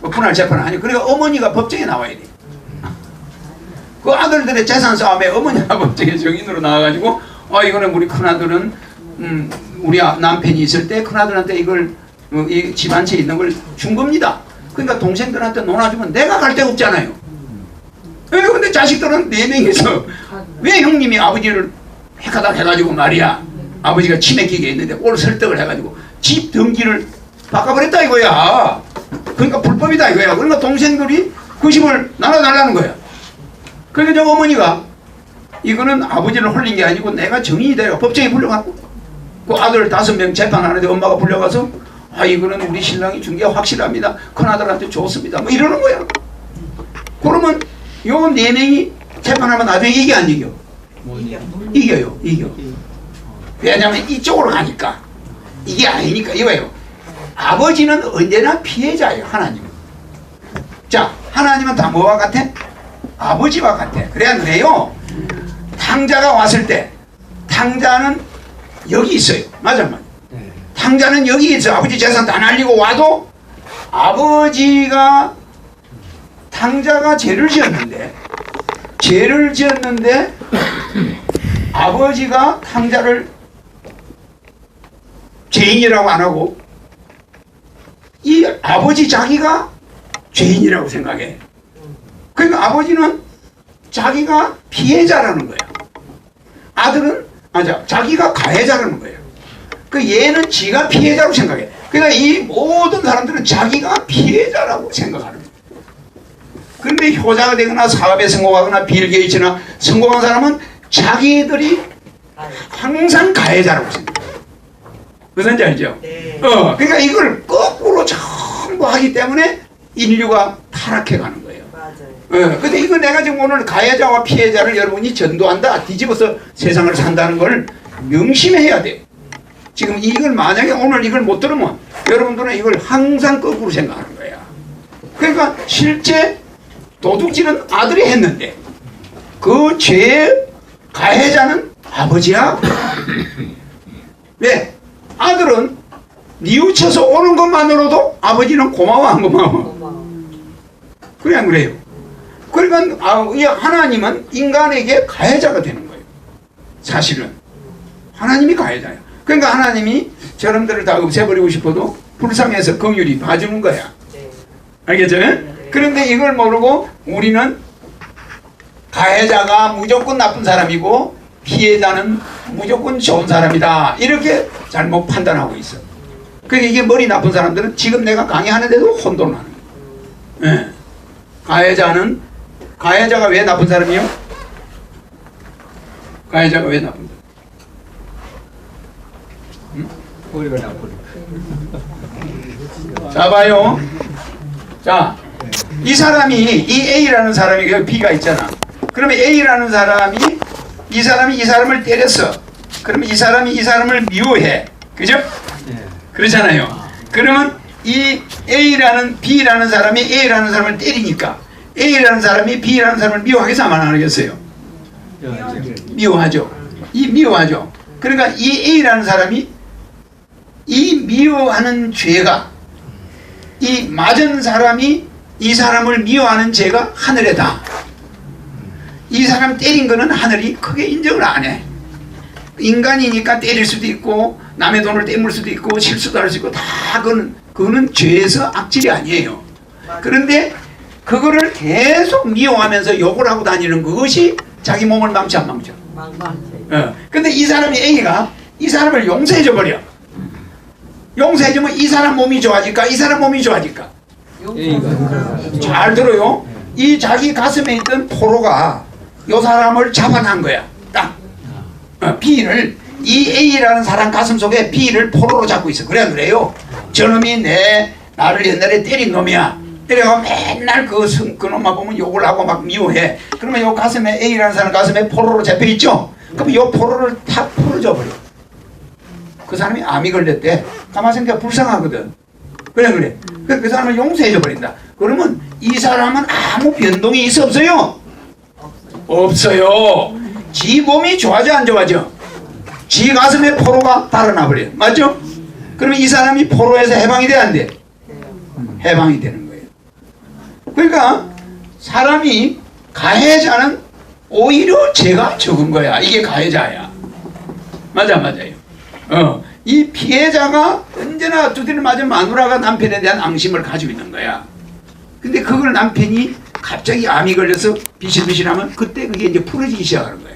그 분할 재판 아니. 그러니까 어머니가 법정에 나와야 돼. 그 아들들의 재산 싸움에 어머니가 법정에 증인으로 나와가지고 이거는 우리 큰아들은 우리 남편이 있을 때 큰아들한테 이걸 이 집 한 채 있는 걸 준 겁니다. 그러니까 동생들한테 논아주면 내가 갈 데가 없잖아요. 근데 자식들은 4명이서 왜 형님이 아버지를 획하다 해가지고 말이야. 아버지가 치맥기게 했는데 올 설득을 해가지고 집 등기를 바꿔버렸다 이거야. 그러니까 불법이다 이거야. 그러니까 동생들이 그 집을 나눠달라는 거야. 그러니까 저 어머니가 이거는 아버지를 홀린 게 아니고 내가 정인이 돼요. 법정에 불려가고 그 아들 5명 재판하는데 엄마가 불려가서 아 이거는 우리 신랑이 준 게 확실합니다. 큰아들한테 줬습니다. 뭐 이러는 거야. 그러면 요 4명이 재판하면 나중에 이게 안 이겨? 이겨요. 이겨. 왜냐하면 이쪽으로 가니까 이게 아니니까 이거예요. 아버지는 언제나 피해자예요. 하나님은. 자, 하나님은 다 뭐와 같아? 아버지와 같아. 그래야 그래요. 탕자가 왔을 때 탕자는 여기 있어요. 맞아 맞아. 탕자는 여기 있어. 아버지 재산 다 날리고 와도 아버지가 탕자가 죄를 지었는데 아버지가 탕자를 죄인이라고 안 하고 이 아버지 자기가 죄인이라고 생각해. 그러니까 아버지는 자기가 피해자라는 거야. 아들은 자기가 가해자라는 거예요. 그 얘는 지가 피해자로 생각해. 그러니까 이 모든 사람들은 자기가 피해자라고 생각하는 거예요. 그런데 효자가 되거나 사업에 성공하거나 빌 게이츠나 성공한 사람은 자기들이 항상 가해자라고 생각해요. 무슨 지 알죠? 네. 그러니까 이걸 거꾸로 전부 하기 때문에 인류가 타락해 가는 거예요. 맞아요. 근데 이거 내가 지금 오늘 가해자와 피해자를 여러분이 전도한다, 뒤집어서 세상을 산다는 걸 명심해야 돼요. 지금 이걸 만약에 오늘 이걸 못 들으면 여러분들은 이걸 항상 거꾸로 생각하는 거야. 그러니까 실제 도둑질은 아들이 했는데 그 죄의 가해자는 아버지야. 왜? 아들은 뉘우쳐서 오는 것만으로도 아버지는 고마워 안 고마워? 그래 안 그래요? 그러니까 하나님은 인간에게 가해자가 되는 거예요. 사실은 하나님이 가해자야. 그러니까 하나님이 저놈들을 다 없애버리고 싶어도 불쌍해서 긍휼히 봐주는 거야. 알겠죠? 그런데 이걸 모르고 우리는 가해자가 무조건 나쁜 사람이고 피해자는 무조건 좋은 사람이다, 이렇게 잘못 판단하고 있어. 그러니까 이게 머리 나쁜 사람들은 지금 내가 강의하는데도 혼돈을 하는 거예요. 네. 가해자가 왜 나쁜 사람이요? 가해자가 왜 나쁜 사람? 머리가 나쁘다. 자 봐요. 자, 이 사람이, 이 A라는 사람이 여기 B가 있잖아. 그러면 A라는 사람이 이 사람을 때렸어. 그러면 이 사람이 이 사람을 미워해. 그죠? 그렇잖아요. 그러면 이 B라는 사람이 A라는 사람을 때리니까 A라는 사람이 B라는 사람을 미워하겠어, 안 하겠어요? 미워하죠. 미워하죠. 그러니까 이 A라는 사람이 이 미워하는 죄가, 이 맞은 사람이 이 사람을 미워하는 죄가 하늘에다. 이 사람 때린 거는 하늘이 크게 인정을 안 해. 인간이니까 때릴 수도 있고 남의 돈을 떼물 수도 있고 실수도 할 수 있고 다 그거는 죄에서 악질이 아니에요. 그런데 그거를 계속 미워하면서 욕을 하고 다니는 그것이 자기 몸을 망치 안 망쳐? 망쳐. 근데 이 사람이 A가 이 사람을 용서해줘 버려. 용서해주면 이 사람 몸이 좋아질까? 이 사람 몸이 좋아질까? 잘 들어요. 이 자기 가슴에 있던 포로가 이 사람을 잡아난 거야. 딱. B를, 이 A라는 사람 가슴 속에 B를 포로로 잡고 있어. 그래, 그래요. 저놈이 나를 옛날에 때린 놈이야. 때려가 맨날 그놈만 보면 욕을 하고 막 미워해. 그러면 요 가슴에, A라는 사람 가슴에 포로로 잡혀 있죠? 그럼 요 포로를 탁 풀어줘 버려. 그 사람이 암이 걸렸대. 가만히 생각해 불쌍하거든. 그래. 그 사람을 용서해줘 버린다. 그러면 이 사람은 아무 변동이 있어 없어요? 없어요. 지 몸이 좋아져 안 좋아져? 지 가슴에 포로가 달아나 버려. 맞죠? 그러면 이 사람이 포로에서 해방이 돼 안 돼? 해방이 되는 거예요. 그러니까 사람이 가해자는 오히려 죄가 적은 거야. 이게 가해자야. 맞아요. 이 피해자가 언제나 두드려 맞은 마누라가 남편에 대한 앙심을 가지고 있는 거야. 근데 그걸 남편이 갑자기 암이 걸려서 비실비실하면 그때 그게 이제 풀어지기 시작하는 거야.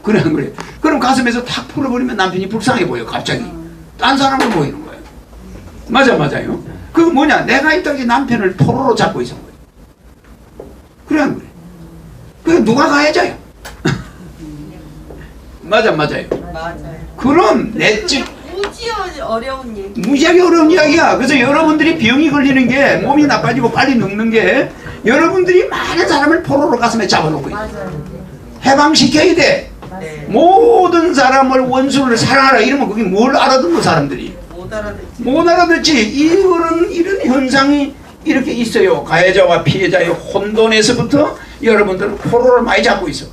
그래 안 그래? 그럼 가슴에서 탁 풀어버리면 남편이 불쌍해 보여. 갑자기 딴 사람을 보이는 거야. 맞아요. 그거 뭐냐? 내가 있던 게 남편을 포로로 잡고 있었던 거야. 그래 안 그래? 그 누가 가해자야? 맞아요. 맞아요. 그럼 내집 무지 어려운 얘기. 무지하게 어려운 이야기야. 그래서 여러분들이 병이 걸리는 게 몸이 나빠지고 빨리 늙는 게 여러분들이 많은 사람을 포로로 가슴에 잡아놓고 있어. 해방시켜야 돼. 네. 모든 사람을 원수를 사랑하라 이러면 그게 뭘 알아듣는 사람들이 못 알아듣지. 못 알아듣지. 이런 현상이 이렇게 있어요. 가해자와 피해자의 혼돈에서부터 여러분들은 포로를 많이 잡고 있어.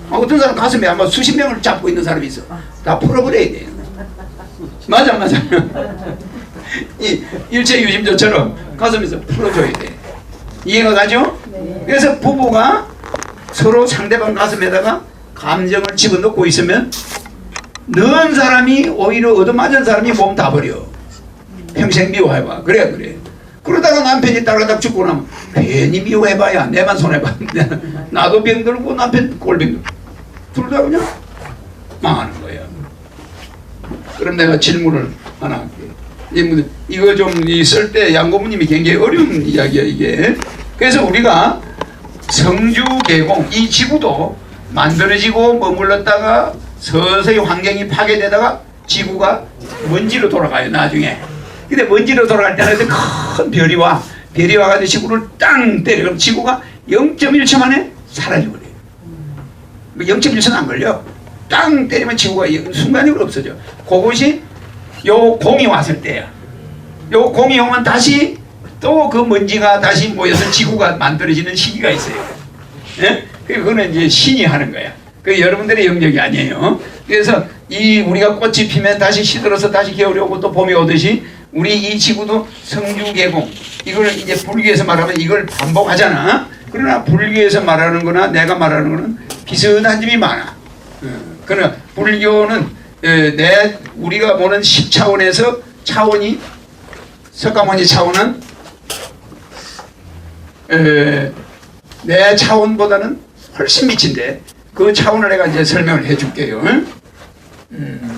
어떤 사람 가슴에 아마 수십 명을 잡고 있는 사람이 있어. 다 풀어버려야 돼. 맞아. 이 일체 유심조처럼 가슴에서 풀어줘야 돼. 이해가 가죠? 그래서 부부가 서로 상대방 가슴에다가 감정을 집어넣고 있으면 넣은 사람이 오히려 얻어맞은 사람이 몸 다 버려. 평생 미워해봐. 그래. 그러다가 남편이 따라다 죽고 나면 괜히 미워해봐야 내만 손해봐. 나도 병들고 남편 꼴병 둘 다 그냥 망하는 거야. 그럼 내가 질문을 하나 할게. 이거 좀 쓸 때 양고모님이 굉장히 어려운 이야기야 이게. 그래서 우리가 성주계공 이 지구도 만들어지고 머물렀다가 서서히 환경이 파괴되다가 지구가 먼지로 돌아가요 나중에. 근데 먼지로 돌아갈 때는 큰 별이 와가지고 지구를 땅 때려. 그럼 지구가 0.1초 만에 사라져버려요. 0.1초는 안 걸려. 땅 때리면 지구가 순간적으로 없어져. 그것이 요 공이 왔을 때야. 요 공이 오면 다시 또 그 먼지가 다시 모여서 지구가 만들어지는 시기가 있어요. 예? 그거는 이제 신이 하는 거야. 그 여러분들의 영역이 아니에요. 그래서 우리가 꽃이 피면 다시 시들어서 다시 겨울이 오고 또 봄이 오듯이 우리 이 지구도 성주계공 이걸 이제 불교에서 말하면 이걸 반복하잖아. 그러나 불교에서 말하는 거나 내가 말하는 거는 비슷한 점이 많아. 그러나 불교는 우리가 보는 10차원에서 차원이 석가모니 차원은 내 차원보다는 훨씬 미친데 그 차원을 내가 이제 설명을 해줄게요.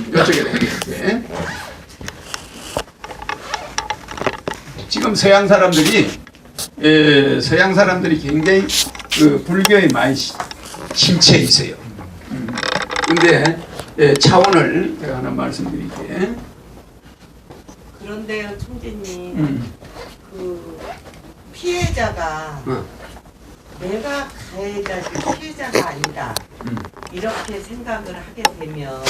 이쪽에 해줄게. 지금 서양 사람들이 굉장히 그 불교에 많이 심취해 있어요. 근데 차원을 제가 하나 말씀드릴게. 그런데요, 총재님, 그 피해자가 내가 가해자지 피해자가 아니다 이렇게 생각을 하게 되면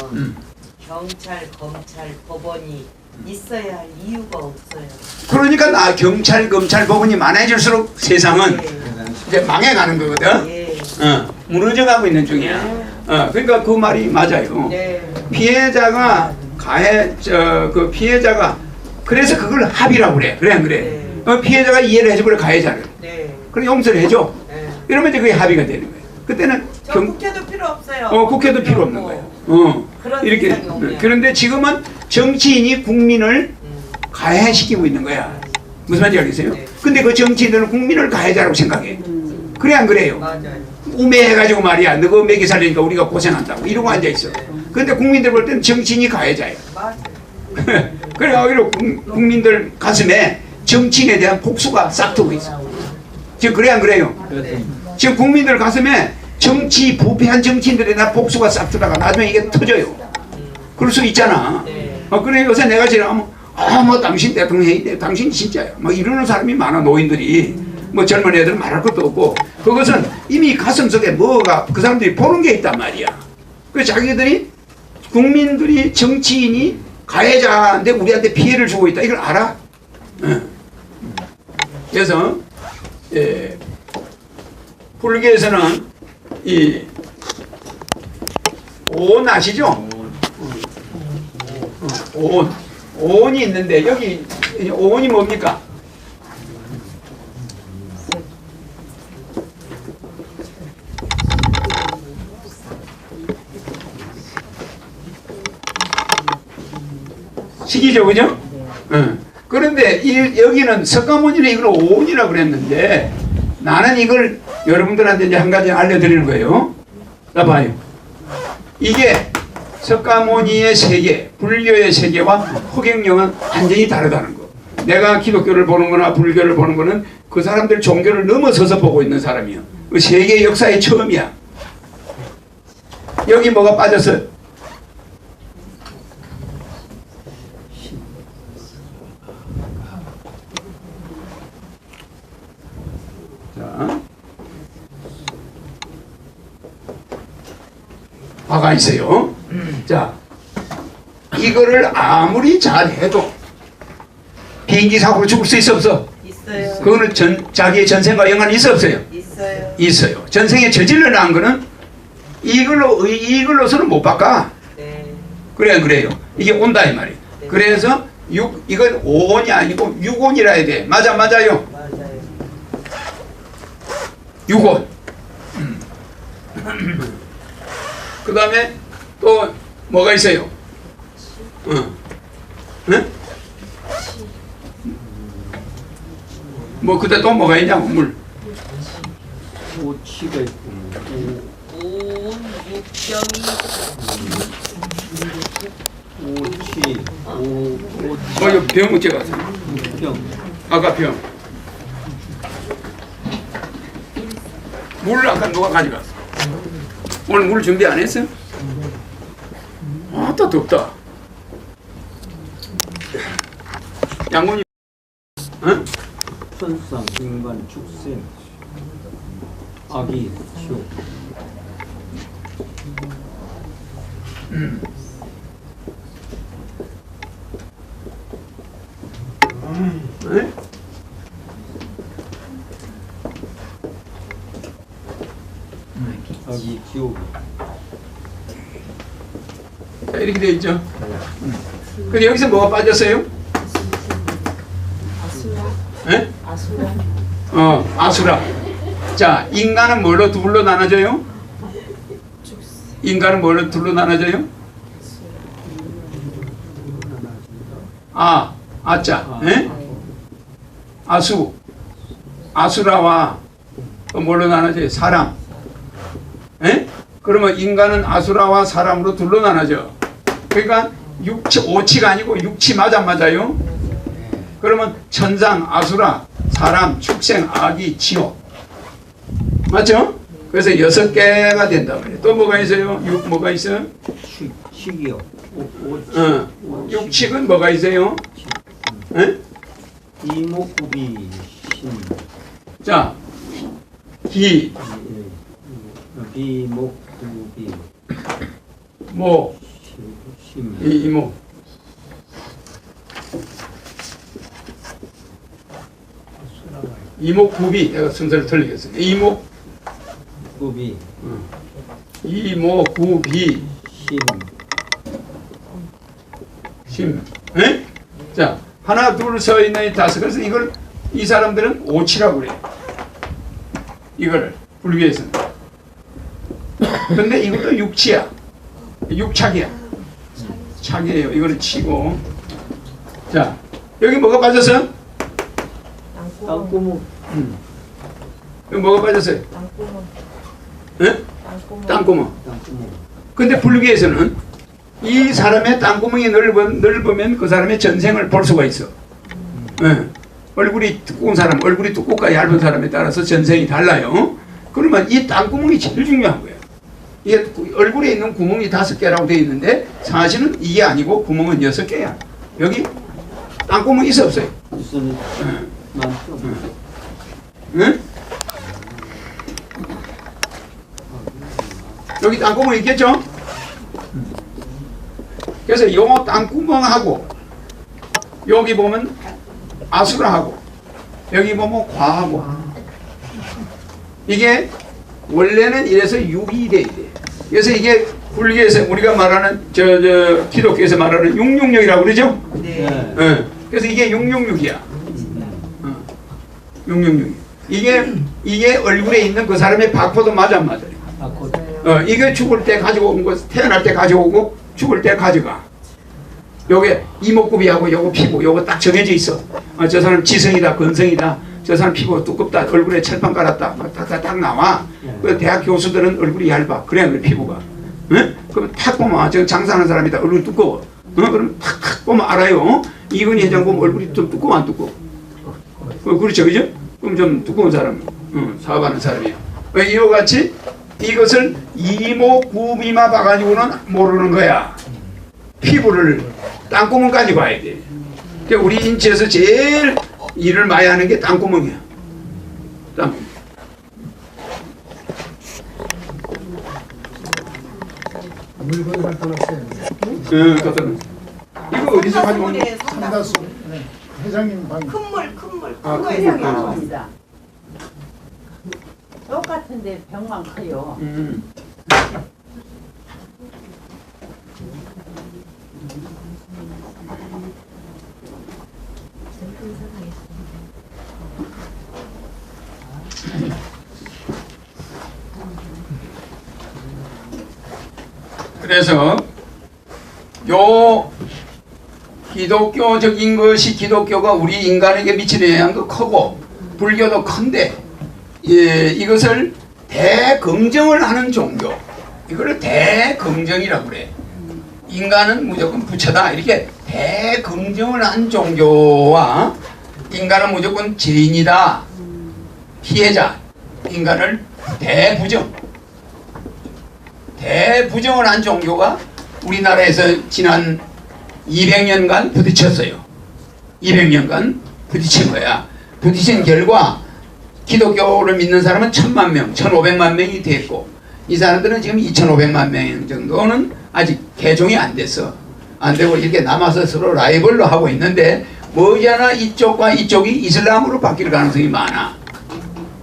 경찰, 검찰, 법원이 있어야 할 이유가 없어요. 그러니까 경찰, 검찰, 법원이 많아질수록 세상은 이제 망해가는 거거든. 무너져가고 있는 중이야. 그러니까 그 말이 맞아요. 피해자가 그 피해자가 그래서 그걸 합의라고 그래. 그래 안 그래? 피해자가 이해를 해줘 그래 가해자를. 그래 용서를 해줘. 이러면 이제 그게 합의가 되는 거예요. 그때는 국회도 필요 없어요. 국회도 필요 없는 거예요. 이렇게. 그런데 지금은 정치인이 국민을 가해시키고 있는 거야. 무슨 말인지 알겠어요? 근데 그 정치인들은 국민을 가해자라고 생각해. 그래 안 그래요? 맞아요. 우매해가지고 말이야. 너가 매기 살리니까 우리가 고생한다고 이러고 앉아있어. 근데 국민들 볼 때는 정치인이 가해자예요. 맞아요. 그래 오히려 국민들 가슴에 정치인에 대한 복수가 싹트고 있어. 지금 그래 안 그래요? 지금 국민들 가슴에 부패한 정치인들에 대한 복수가 싹트다가 나중에 이게 터져요. 그럴 수 있잖아. 그래 요새 내가 지나가면 뭐 당신 대통령 회의 때 당신 진짜야. 뭐 이러는 사람이 많아. 노인들이 뭐 젊은 애들은 말할 것도 없고 그것은 이미 가슴속에 뭐가 그 사람들이 보는 게 있단 말이야. 그래서 자기들이 국민들이 정치인이 가해자인데 우리한테 피해를 주고 있다 이걸 알아. 그래서 불교에서는 이 온 아시죠? 온이 있는데 여기 온이 뭡니까? 식이죠, 그죠? 그런데 여기는 석가모니는 이걸 오온이라고 그랬는데 나는 이걸 여러분들한테 이제 한 가지 알려드리는 거예요. 자 봐요. 이게 석가모니의 세계, 불교의 세계와 허경영은 완전히 다르다는 거. 내가 기독교를 보는 거나 불교를 보는 거는 그 사람들 종교를 넘어서서 보고 있는 사람이요. 그 세계 역사의 처음이야. 여기 뭐가 빠졌어요? 자, 화가 있어요. 자, 이거를 아무리 잘해도 비행기 사고로 죽을 수 있어 없어? 있어요. 그거는 자기의 전생과 연관이 있어 없어요? 있어요. 있어요. 전생에 저질러 놓은 거는 이걸로서는 못 바꿔. 네. 그래요. 이게 온다 이 말이에요. 네. 그래서 이건 5온이 아니고 6온이라 해야 돼. 맞아요. 맞아요. 6온. 그 다음에 또 뭐가 있어요? 응? 뭐 그때 또 뭐가 있냐고 물. 오치가 있고 온, 육경이 오치 이거 병 어째 갔어? 오병 아까 병. 물 아까 누가 가져갔어? 오늘 물 준비 안 했어? 아따 덥다. 양곤이 응? 천상 인간 축생 아기 슈 응? 아기 지옥 자, 이렇게 되어 있죠. 근데 여기서 뭐가 빠졌어요? 예? 아수라. 자, 인간은 뭘로 둘로 나눠져요? 인간은 뭘로 둘로 나눠져요? 아자, 예? 아수라와 또 뭘로 나눠져요? 사람. 예? 그러면 인간은 아수라와 사람으로 둘로 나눠져. 그러니까 오치가 아니고 육치 맞아요? 그러면 천상, 아수라, 사람, 축생, 아기, 지옥. 맞죠? 그래서 6개가 된다 말이에요. 또 뭐가 있어요? 뭐가 있어요? 식이요 육칙은 뭐가 있어요? 에? 이목구비 신 자, 기, 비목구비 모, 심 이모. 이목구비. 내가 순서를 틀리겠습니다. 구비 이목구비 심. 에? 자, 하나, 둘, 서 있는 이 다섯. 그래서 이걸 이 사람들은 오치라고 그래요. 이거를 불교에서는. 근데 이것도 육치야. 육착이야. 착이에요. 이거를 치고. 자, 여기 뭐가 빠졌어? 땅구멍 여기 뭐가 빠졌어요? 땅구멍. 에? 땅구멍. 땅구멍 근데 불교에서는 이 사람의 땅구멍이 넓으면 그 사람의 전생을 볼 수가 있어. 얼굴이 두꺼운 사람, 얼굴이 두껍고 얇은 사람에 따라서 전생이 달라요. 그러면 이 땅구멍이 제일 중요한 거예요. 이게 얼굴에 있는 구멍이 5개라고 되어 있는데 사실은 이게 아니고 구멍은 6개야. 여기 땅구멍 있어 없어요? 있으니 많죠. 응? 여기 땅구멍 있겠죠? 그래서 요 땅구멍하고 여기 보면 아수라하고 여기 보면 과하고 이게 원래는 이래서 6이 돼야 돼. 그래서 이게 불교에서 우리가 말하는 기독교에서 말하는 666이라고 그러죠? 네. 그래서 이게 666이야. 666. 이게 얼굴에 있는 그 사람의 박포도 맞아 안 맞아요? 이게 죽을 때 가지고 온 거, 태어날 때 가져오고 죽을 때 가져가. 요게 이목구비하고 요거 피부 요거 딱 정해져 있어. 저 사람 지성이다, 건성이다. 저 사람 피부가 두껍다, 얼굴에 철판 깔았다. 막 딱 나와. 그 대학 교수들은 얼굴이 얇아. 그래야 그 피부가. 그럼 탁 보면 저 장사하는 사람이다. 얼굴이 두꺼워. 그럼 탁 보면 알아요. 이건희 회장 보면 얼굴이 좀 두꺼워 안 두꺼워? 그렇죠, 그죠? 그럼 좀 두꺼운 사람, 사업하는 사람이야. 왜 이와 같이 이것을 이목구비만 봐가지고는 모르는 거야. 피부를 땅구멍까지 봐야 돼. 그러니까 우리 인체에서 제일 일을 많이 하는 게 땅구멍이야. 땅구멍. 물건 갖다 놨어요. 갖다 놨어. 이거 어디서 가져온 거야? 삼다수 회장님 방. 큰물 아, 큰 거에 큰물. 생겨. 나옵니다. 똑같은데 병만 커요. 그래서 요 기독교적인 것이 기독교가 우리 인간에게 미치는 영향도 크고 불교도 큰데 이것을 대긍정을 하는 종교, 이거를 대긍정이라고 그래. 인간은 무조건 부처다 이렇게 대긍정을 한 종교와 인간은 무조건 죄인이다, 피해자, 인간을 대부정을 한 종교가 우리나라에서 지난 200년간 부딪혔어요. 200년간 부딪힌 거야. 부딪힌 결과 기독교를 믿는 사람은 1000만 명, 1500만 명이 됐고 이 사람들은 지금 2500만 명 정도는 아직 개종이 안 됐어. 안 되고 이렇게 남아서 서로 라이벌로 하고 있는데 머지않아 이쪽과 이쪽이 이슬람으로 바뀔 가능성이 많아.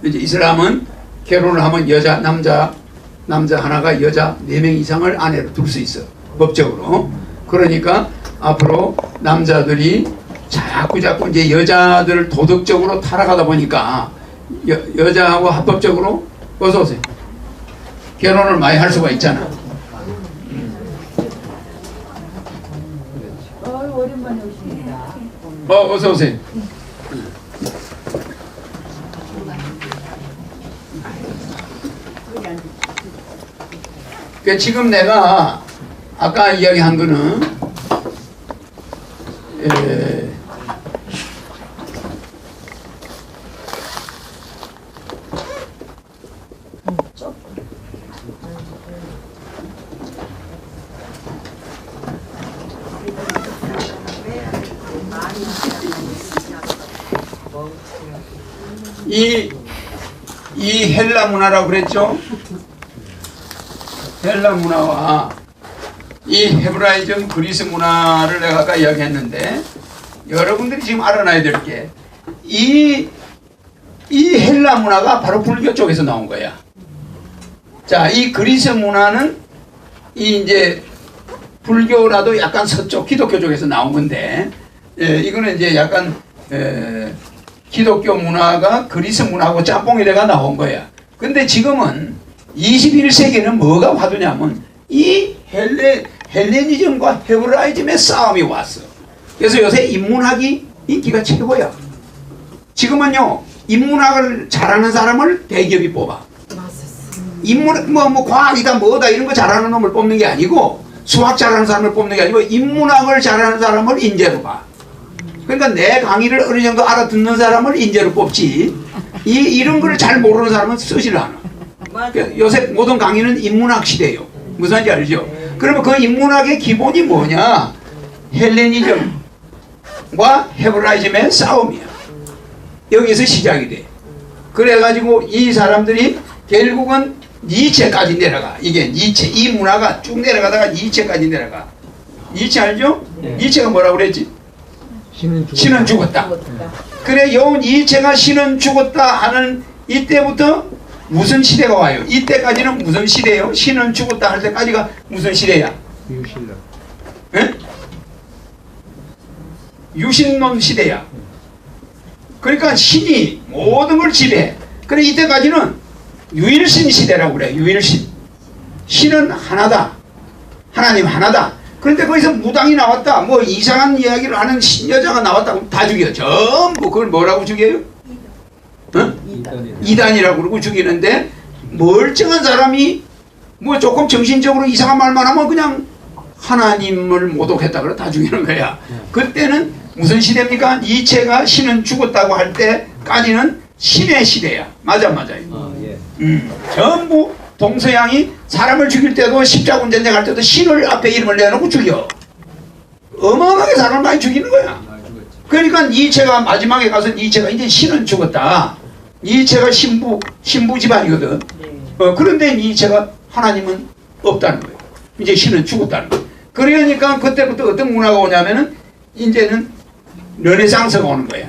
이제 이슬람은 결혼을 하면 남자 하나가 여자 4명 이상을 아내로 둘 수 있어. 법적으로. 그러니까 앞으로 남자들이 자꾸 이제 여자들을 도덕적으로 타락하다 보니까 여자하고 합법적으로 어서 오세요. 결혼을 많이 할 수가 있잖아. 오랜만에 오십니다. 어서 오세요. 그러니까 지금 내가 아까 이야기한 거는 이 헬라 문화라고 그랬죠? 헬라 문화와 이 헤브라이즘 그리스 문화를 내가 아까 이야기했는데 여러분들이 지금 알아놔야 될 게 이 헬라 문화가 바로 불교 쪽에서 나온 거야. 자, 이 그리스 문화는 이제 불교라도 약간 서쪽 기독교 쪽에서 나온 건데 이거는 이제 약간 기독교 문화가 그리스 문화하고 짬뽕이 돼가 나온 거야. 근데 지금은 21세기는 뭐가 화두냐면 이 헬레니즘과 헤브라이즘의 싸움이 왔어. 그래서 요새 인문학이 인기가 최고야. 지금은요 인문학을 잘하는 사람을 대기업이 뽑아. 과학이다 뭐다 이런 거 잘하는 놈을 뽑는 게 아니고 수학 잘하는 사람을 뽑는 게 아니고 인문학을 잘하는 사람을 인재로 봐. 그러니까 내 강의를 어느 정도 알아듣는 사람을 인재로 뽑지 이런 걸 잘 모르는 사람은 쓰지를 않아. 그러니까 요새 모든 강의는 인문학 시대예요. 무슨 말인지 알죠? 그러면 그 인문학의 기본이 뭐냐? 헬레니즘과 헤브라이즘의 싸움이야. 여기서 시작이 돼. 그래가지고 이 사람들이 결국은 니체까지 내려가. 이게 니체, 이 문화가 쭉 내려가다가 니체까지 내려가. 니체 알죠? 니체가 뭐라고 그랬지? 신은 죽었다. 그래 요 니체가 신은 죽었다 하는 이때부터 무슨 시대가 와요? 이때까지는 무슨 시대예요? 신은 죽었다 할 때까지가 무슨 시대야? 유신론. 에? 유신론 시대야. 그러니까 신이 모든 걸 지배해. 그래 이때까지는 유일신 시대라고 그래. 유일신. 신은 하나다. 하나님 하나다. 그런데 거기서 무당이 나왔다. 뭐 이상한 이야기를 하는 신여자가 나왔다. 그럼 다 죽여. 전부 그걸 뭐라고 죽여요? 이단이라고 그러고 죽이는데 멀쩡한 사람이 뭐 조금 정신적으로 이상한 말만 하면 그냥 하나님을 모독했다 그래 다 죽이는 거야. 그때는 무슨 시대입니까? 니체가 신은 죽었다고 할 때까지는 신의 시대야. 맞아요. 예. 전부 동서양이 사람을 죽일 때도 십자군 전쟁할 때도 신을 앞에 이름을 내놓고 죽여. 어마어마하게 사람을 많이 죽이는 거야. 그러니까 니체가 마지막에 가서 니체가 이제 신은 죽었다. 니체가 신부 집안이거든. 그런데 니체가 하나님은 없다는 거예요. 이제 신은 죽었다는 거예요. 그러니까 그때부터 어떤 문화가 오냐면은 이제는 르네상스가 오는 거야.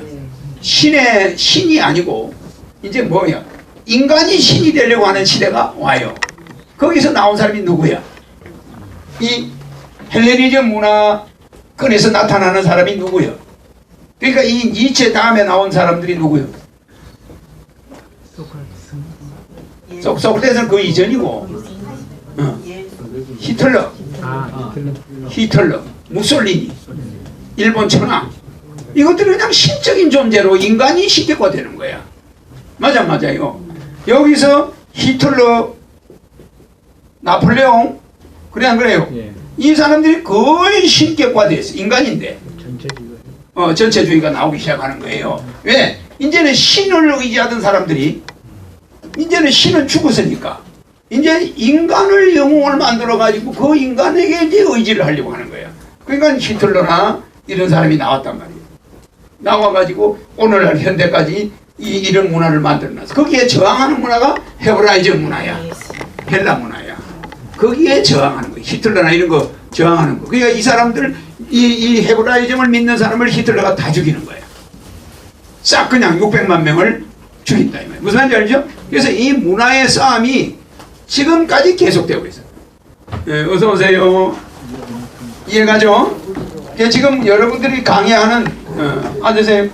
신이 아니고 이제 뭐야? 인간이 신이 되려고 하는 시대가 와요. 거기서 나온 사람이 누구야? 이 헬레니즘 문화권에서 나타나는 사람이 누구야? 그러니까 이 니체 다음에 나온 사람들이 누구야? 소크라테스는 그 이전이고 히틀러, 무솔리니, 일본 천황, 이것들은 그냥 신적인 존재로 인간이 신격화되는 거야. 맞아요. 여기서 히틀러, 나폴레옹, 그래 안 그래요? 예. 이 사람들이 거의 신격화돼서 인간인데 전체주의가 나오기 시작하는 거예요. 왜? 이제는 신을 의지하던 사람들이 이제는 신은 죽었으니까 이제 인간을 영웅을 만들어 가지고 그 인간에게 이제 의지를 하려고 하는 거야. 그러니까 히틀러나 이런 사람이 나왔단 말이에요. 나와가지고 오늘날 현대까지 이런 문화를 만들어놨어. 거기에 저항하는 문화가 헤브라이저 문화야. 헬라 문화야. 거기에 저항하는 거야. 히틀러나 이런 거 저항하는 거. 그러니까 이 사람들 이 헤브라이즘을 믿는 사람을 히틀러가 다 죽이는 거야. 싹 그냥 600만 명을 죽인다 이 말이야. 무슨 말인지 알죠? 그래서 이 문화의 싸움이 지금까지 계속되고 있어요. 네, 어서 오세요. 이해가죠? 지금 여러분들이 강의하는 앉으세요.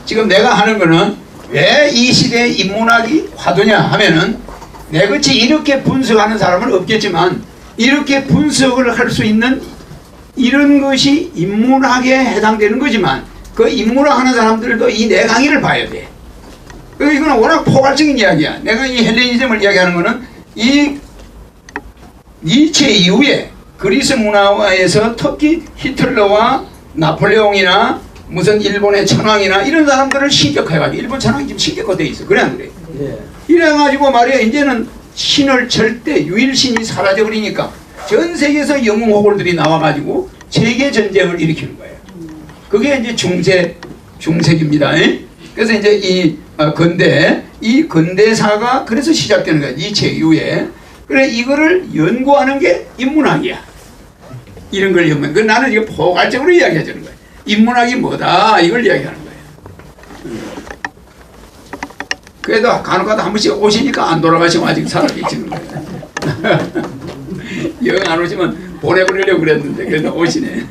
지금 내가 하는 거는 왜 이 시대에 인문학이 화두냐 하면은 내같이 이렇게 분석하는 사람은 없겠지만 이렇게 분석을 할 수 있는 이런 것이 인문학에 해당되는 거지만 그 인문학 하는 사람들도 이 내 강의를 봐야 돼. 이거는 워낙 포괄적인 이야기야. 내가 이 헬레니즘을 이야기하는 거는 이 니체 이후에 그리스 문화에서 특히 히틀러와 나폴레옹이나 무슨 일본의 천황이나 이런 사람들을 신격화해가지고 일본 천황이 지금 신격화되어 있어. 그래 안 그래? 예. 이래가지고 말이야 이제는 신을 절대 유일신이 사라져버리니까 전 세계에서 영웅 호걸들이 나와가지고 세계 전쟁을 일으키는 거예요. 그게 이제 중세기입니다. 그래서 이제 이 근대사가 그래서 시작되는 거야. 니체 이후에. 그래 이거를 연구하는 게 인문학이야. 이런 걸 연구하는 거야. 나는 이거 포괄적으로 이야기해주는 거야. 인문학이 뭐다 이걸 이야기하는 거야. 그래도 간혹가다 한 번씩 오시니까 안 돌아가시고 아직 살아계시는 거야. 영 안 오시면 보내버리려고 그랬는데 그래도 오시네.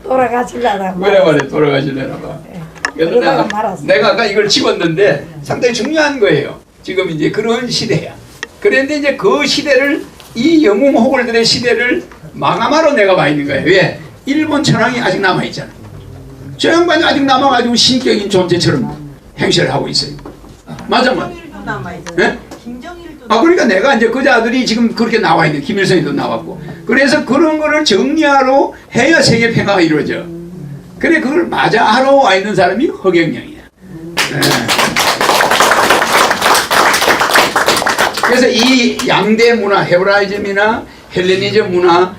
돌아가실라나 그래 돌아가실래나 봐. 그래서 내가 아까 이걸 집었는데 상당히 중요한 거예요. 지금 이제 그런 시대야. 그런데 이제 그 시대를 이 영웅 호걸들의 시대를 마감하러 내가 와 있는 거예요. 왜? 일본 천황이 아직 남아있잖아. 저 양반이 아직 남아가지고 신격인 존재처럼 행세를 하고 있어요. 맞아. 김정일도 남아있어요. 네? 김정일도 그러니까 내가 이제 그 자들이 지금 그렇게 나와 있는 김일성이도 나왔고 그래서 그런 거를 정리하러 해야 세계 평화가 이루어져. 그래 그걸 맞아 하러 와 있는 사람이 허경영이야. 네. 그래서 이 양대 문화 헤브라이즘이나 헬레니즘 문화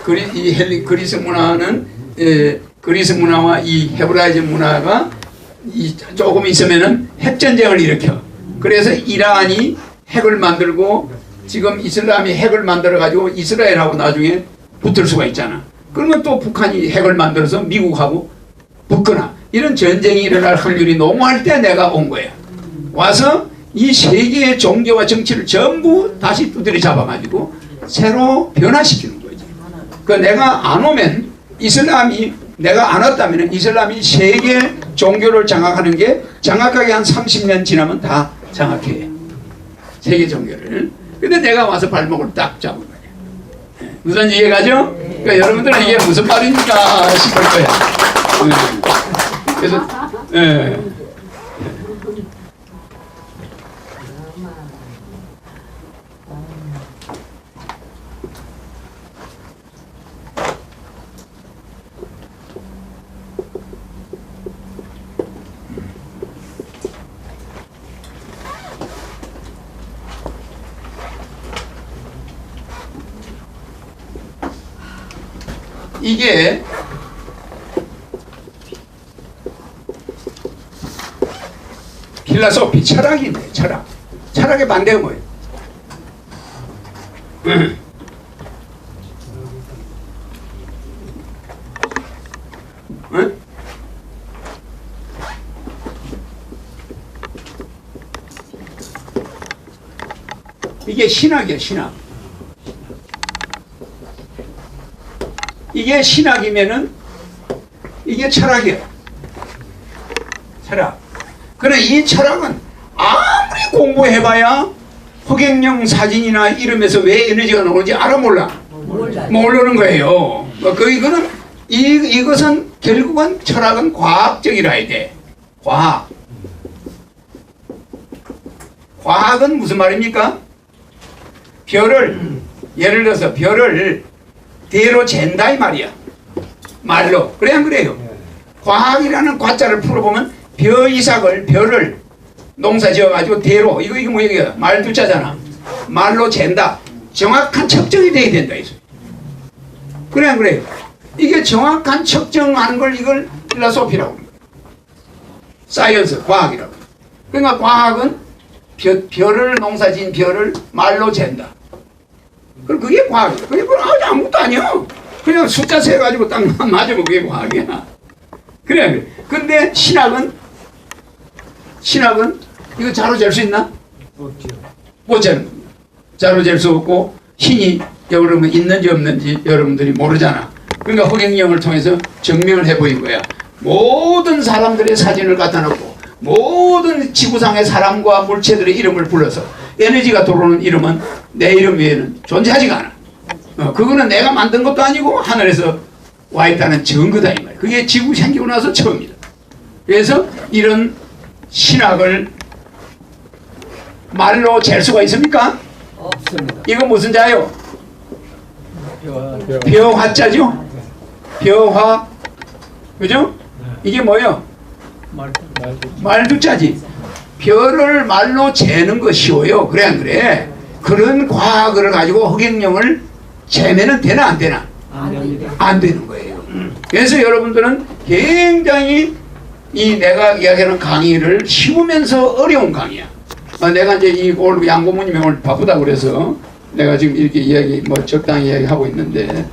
그리스 문화는 그리스 문화와 이 헤브라이즘 문화가 조금 있으면은 핵전쟁을 일으켜. 그래서 이란이 핵을 만들고 지금 이슬람이 핵을 만들어 가지고 이스라엘하고 나중에 붙을 수가 있잖아. 그러면 또 북한이 핵을 만들어서 미국하고 붙거나 이런 전쟁이 일어날 확률이 농후할 때 내가 온 거야. 와서 이 세계의 종교와 정치를 전부 다시 두드려 잡아가지고 새로 변화시키는 거지. 그 내가 안 오면 이슬람이 내가 안 왔다면 이슬람이 세계 종교를 장악하는 게 정확하게 한 30년 지나면 다 장악해. 세계 종교를. 근데 내가 와서 발목을 딱 잡은 거야. 무슨 이해가죠? 그러니까 여러분들은 이게 무슨 말입니까 싶을 거야. 그래서 이게 필라소피 철학인데 철학. 철학의 반대가 뭐예요? 응? 이게 신학이야, 신학. 이게 신학이면은 이게 철학이야. 철학. 그래, 이 철학은 아무리 공부해봐야 허경영 사진이나 이름에서 왜 에너지가 나오는지 알아 몰라? 모르는 거예요. 이거는 이것은 결국은 철학은 과학적이라 해야 돼. 과학. 과학은 무슨 말입니까? 별을 예를 들어서 별을 대로 잰다 이 말이야. 말로. 그래 안 그래요? 과학이라는 과자를 풀어보면 별을 농사 지어가지고 대로 이거 뭐야? 말두자잖아. 말로 잰다. 정확한 측정이 돼야 된다 이 소리. 그래 안 그래요? 이게 정확한 측정하는 걸 이걸 필라소피라고 합니다. 사이언스, 과학이라고. 그러니까 과학은 별을 농사진 별을 말로 잰다. 그럼 그게 과학이야. 그게 아무것도 아니야. 그냥 숫자 세가지고 딱 맞으면 그게 과학이야. 그래. 근데 신학은 이거 자로 잴 수 있나? 없죠. 못 재는 겁니다. 자로 잴 수 없고 신이 여러분 있는지 없는지 여러분들이 모르잖아. 그러니까 허경영을 통해서 증명을 해보인 거야. 모든 사람들의 사진을 갖다 놓고 모든 지구상의 사람과 물체들의 이름을 불러서 에너지가 들어오는 이름은 내 이름 외에는 존재하지가 않아. 그거는 내가 만든 것도 아니고 하늘에서 와 있다는 증거다 이 말이야. 그게 지구 생기고 나서 처음이다. 그래서 이런 신학을 말로 잴 수가 있습니까? 없습니다. 이거 무슨 자요? 뼈, 벼화자죠? 벼화. 그죠? 이게 뭐예요? 말두자지. 별을 말로 재는 거 쉬워요. 그래 안 그래? 그런 과학을 가지고 허경영을 재면은 되나 안 되나? 안 됩니다. 안 되는 거예요. 그래서 여러분들은 굉장히 이 내가 이야기하는 강의를 쉬우면서 어려운 강의야. 내가 이제 오늘 양고모님이 오늘 바쁘다 그래서 내가 지금 이렇게 이야기 적당히 이야기하고 있는데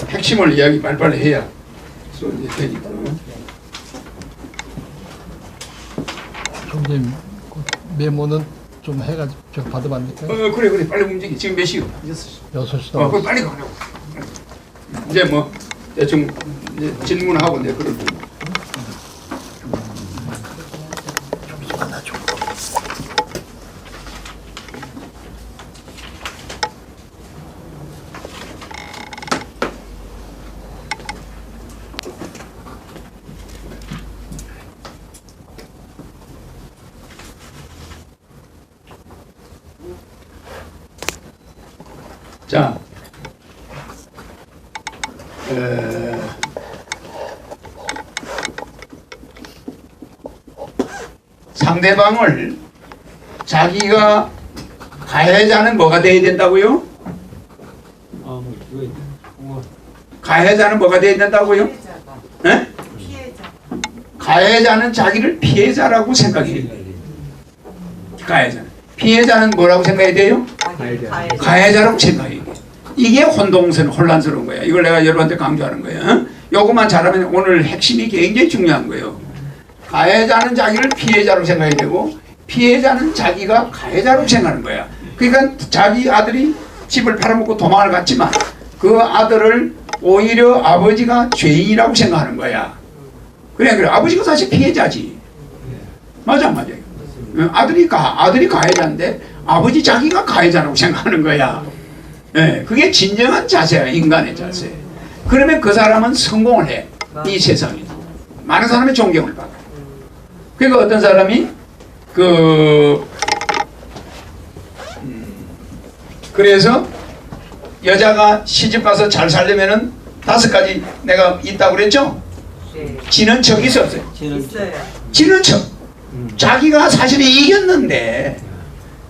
핵심을 이야기 빨리빨리 해야 되니까. 선생님 그 메모는 좀 해가지고 제가 받으면 안 될까요? 그래 빨리 움직이. 지금 몇 시요? 6시 그럼 나왔어요. 빨리 가려고. 이제 뭐 대충 이제 질문하고 이제 그런. 자, 상대방을 자기가 가해자는 뭐가 돼야 된다고요? 가해자는 뭐가 돼야 된다고요? 피해자가. 네? 피해자. 가해자는 자기를 피해자라고 생각해야 돼요. 가해자는. 피해자는 뭐라고 생각해야 돼요? 가해자. 가해자라고 생각해야 돼. 이게 혼란스러운 거야. 이걸 내가 여러분한테 강조하는 거야. 요것만 잘하면 오늘 핵심이 굉장히 중요한 거예요. 가해자는 자기를 피해자로 생각해야 되고 피해자는 자기가 가해자로 생각하는 거야. 그러니까 자기 아들이 집을 팔아먹고 도망을 갔지만 그 아들을 오히려 아버지가 죄인이라고 생각하는 거야. 그래. 아버지가 사실 피해자지. 맞아. 아들이 가해자인데 아버지 자기가 가해자라고 생각하는 거야. 예, 그게 진정한 자세야, 인간의 자세. 그러면 그 사람은 성공을 해. 이 세상에. 많은 사람의 존경을 받아. 그러니까 어떤 사람이 그래서 여자가 시집 가서 잘 살려면은 5가지 내가 있다고 그랬죠? 네. 지는 척이 있었어요. 있어요. 지는 척. 자기가 사실은 이겼는데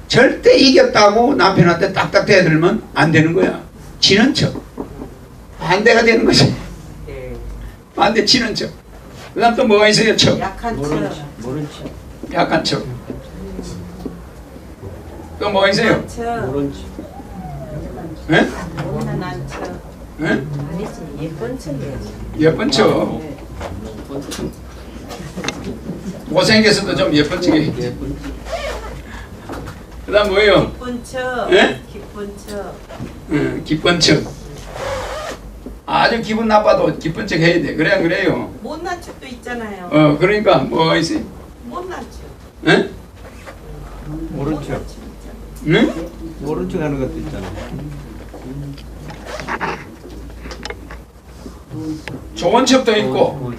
절대 이겼다고 남편한테 딱딱 대들면 안 되는 거야. 지는 척. 반대가 되는 거지. 네. 반대 지는 척. 그 다음 또 뭐가 있어요? 척. 약한 척. 약한 척. 또 뭐가 있어요? 척. 예? 못난 척. 예? 아니지. 예쁜 척이야지. 예쁜 척. 못생겼어도 좀 예쁜 척이. 그 다음 뭐예요? 기쁜 척. 예? 기쁜 척. 기쁜 척. 아주 기분 나빠도 기쁜 척 해야 돼. 그래야 그래요. 못난 척도 있잖아요. 그러니까 뭐가 있어요? 못난 척. 예? 모른 척. 있잖아. 응? 모른 척 하는 것도 있잖아. 좋은 척도 있고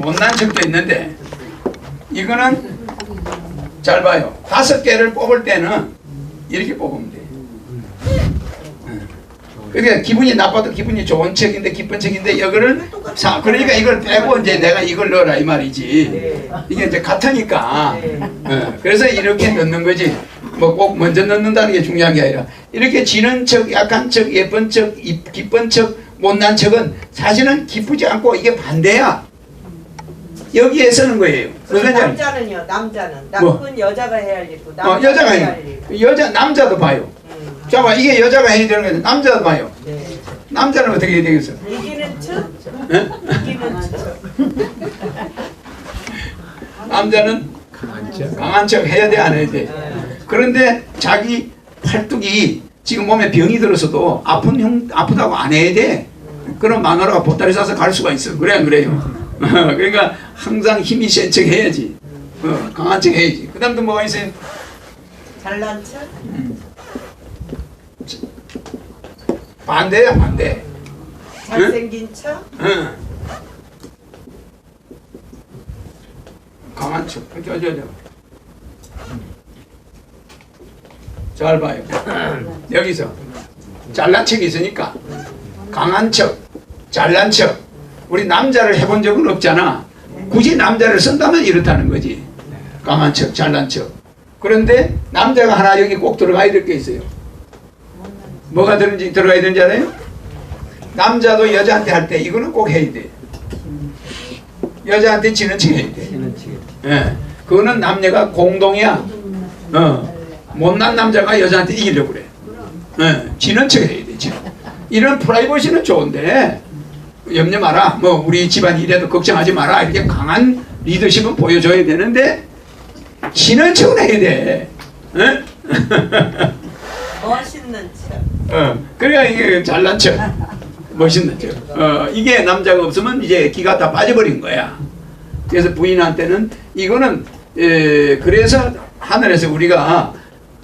못난 척도 있는데 이거는 잘 봐요. 5개를 뽑을 때는 이렇게 뽑으면 돼. 그러니까 기분이 나빠도 기분이 좋은 척인데 기쁜 척인데 이거를 그러니까 이걸 빼고 이제 내가 이걸 넣어라 이 말이지. 이게 이제 같으니까. 그래서 이렇게 넣는 거지. 뭐 꼭 먼저 넣는다는 게 중요한 게 아니라 이렇게 지는 척, 약한 척, 예쁜 척, 기쁜 척, 못난 척은 사실은 기쁘지 않고 이게 반대야. 여기에 쓰는 거예요. 그럼 남자는요? 남자는 나쁜 뭐? 여자가 해야 할 일이고 남자가 여자가 해야 해요. 할 일. 남자도 봐요. 잠깐만 이게 여자가 해야 되는 건데 남자도 봐요. 네. 남자는 어떻게 해야 되겠어? 이기는 척. 예? 이기는 척. 남자는 강한 척 해야 돼, 안 해야 돼? 그런데 자기 팔뚝이 지금 몸에 병이 들어서도 아프다고 안 해야 돼. 그럼 마누라가 보따리 싸서 갈 수가 있어. 그래 안 그래요? 그러니까 항상 힘이 센 척 해야지. 강한 척 해야지. 그 다음 또 뭐가 있어요? 잘난 척. 반대야, 반대. 잘생긴 척. 응. 강한 척. 잘 봐요. 여기서 잘난 척이 있으니까 강한 척, 잘난 척. 우리 남자를 해본 적은 없잖아. 굳이 남자를 쓴다면 이렇다는 거지. 강한 척, 잘난 척. 그런데 남자가 하나 여기 꼭 들어가야 될 게 있어요. 뭐가 들어가야 되는지 알아요? 남자도 여자한테 할 때 이거는 꼭 해야 돼. 여자한테 지는 척 해야 돼. 예, 그거는 남녀가 공동이야. 못난 남자가 여자한테 이기려고 그래. 지는 척 해야 돼. 이런 프라이버시는 좋은데 염려 마라. 뭐 우리 집안 일에도 걱정하지 마라. 이렇게 강한 리더십은 보여줘야 되는데 지는 척은 해야 돼. 멋있는 척. 그래야 이게 잘난 척, 멋있는 척. 이게 남자가 없으면 이제 기가 다 빠져버린 거야. 그래서 부인한테는 이거는 그래서 하늘에서 우리가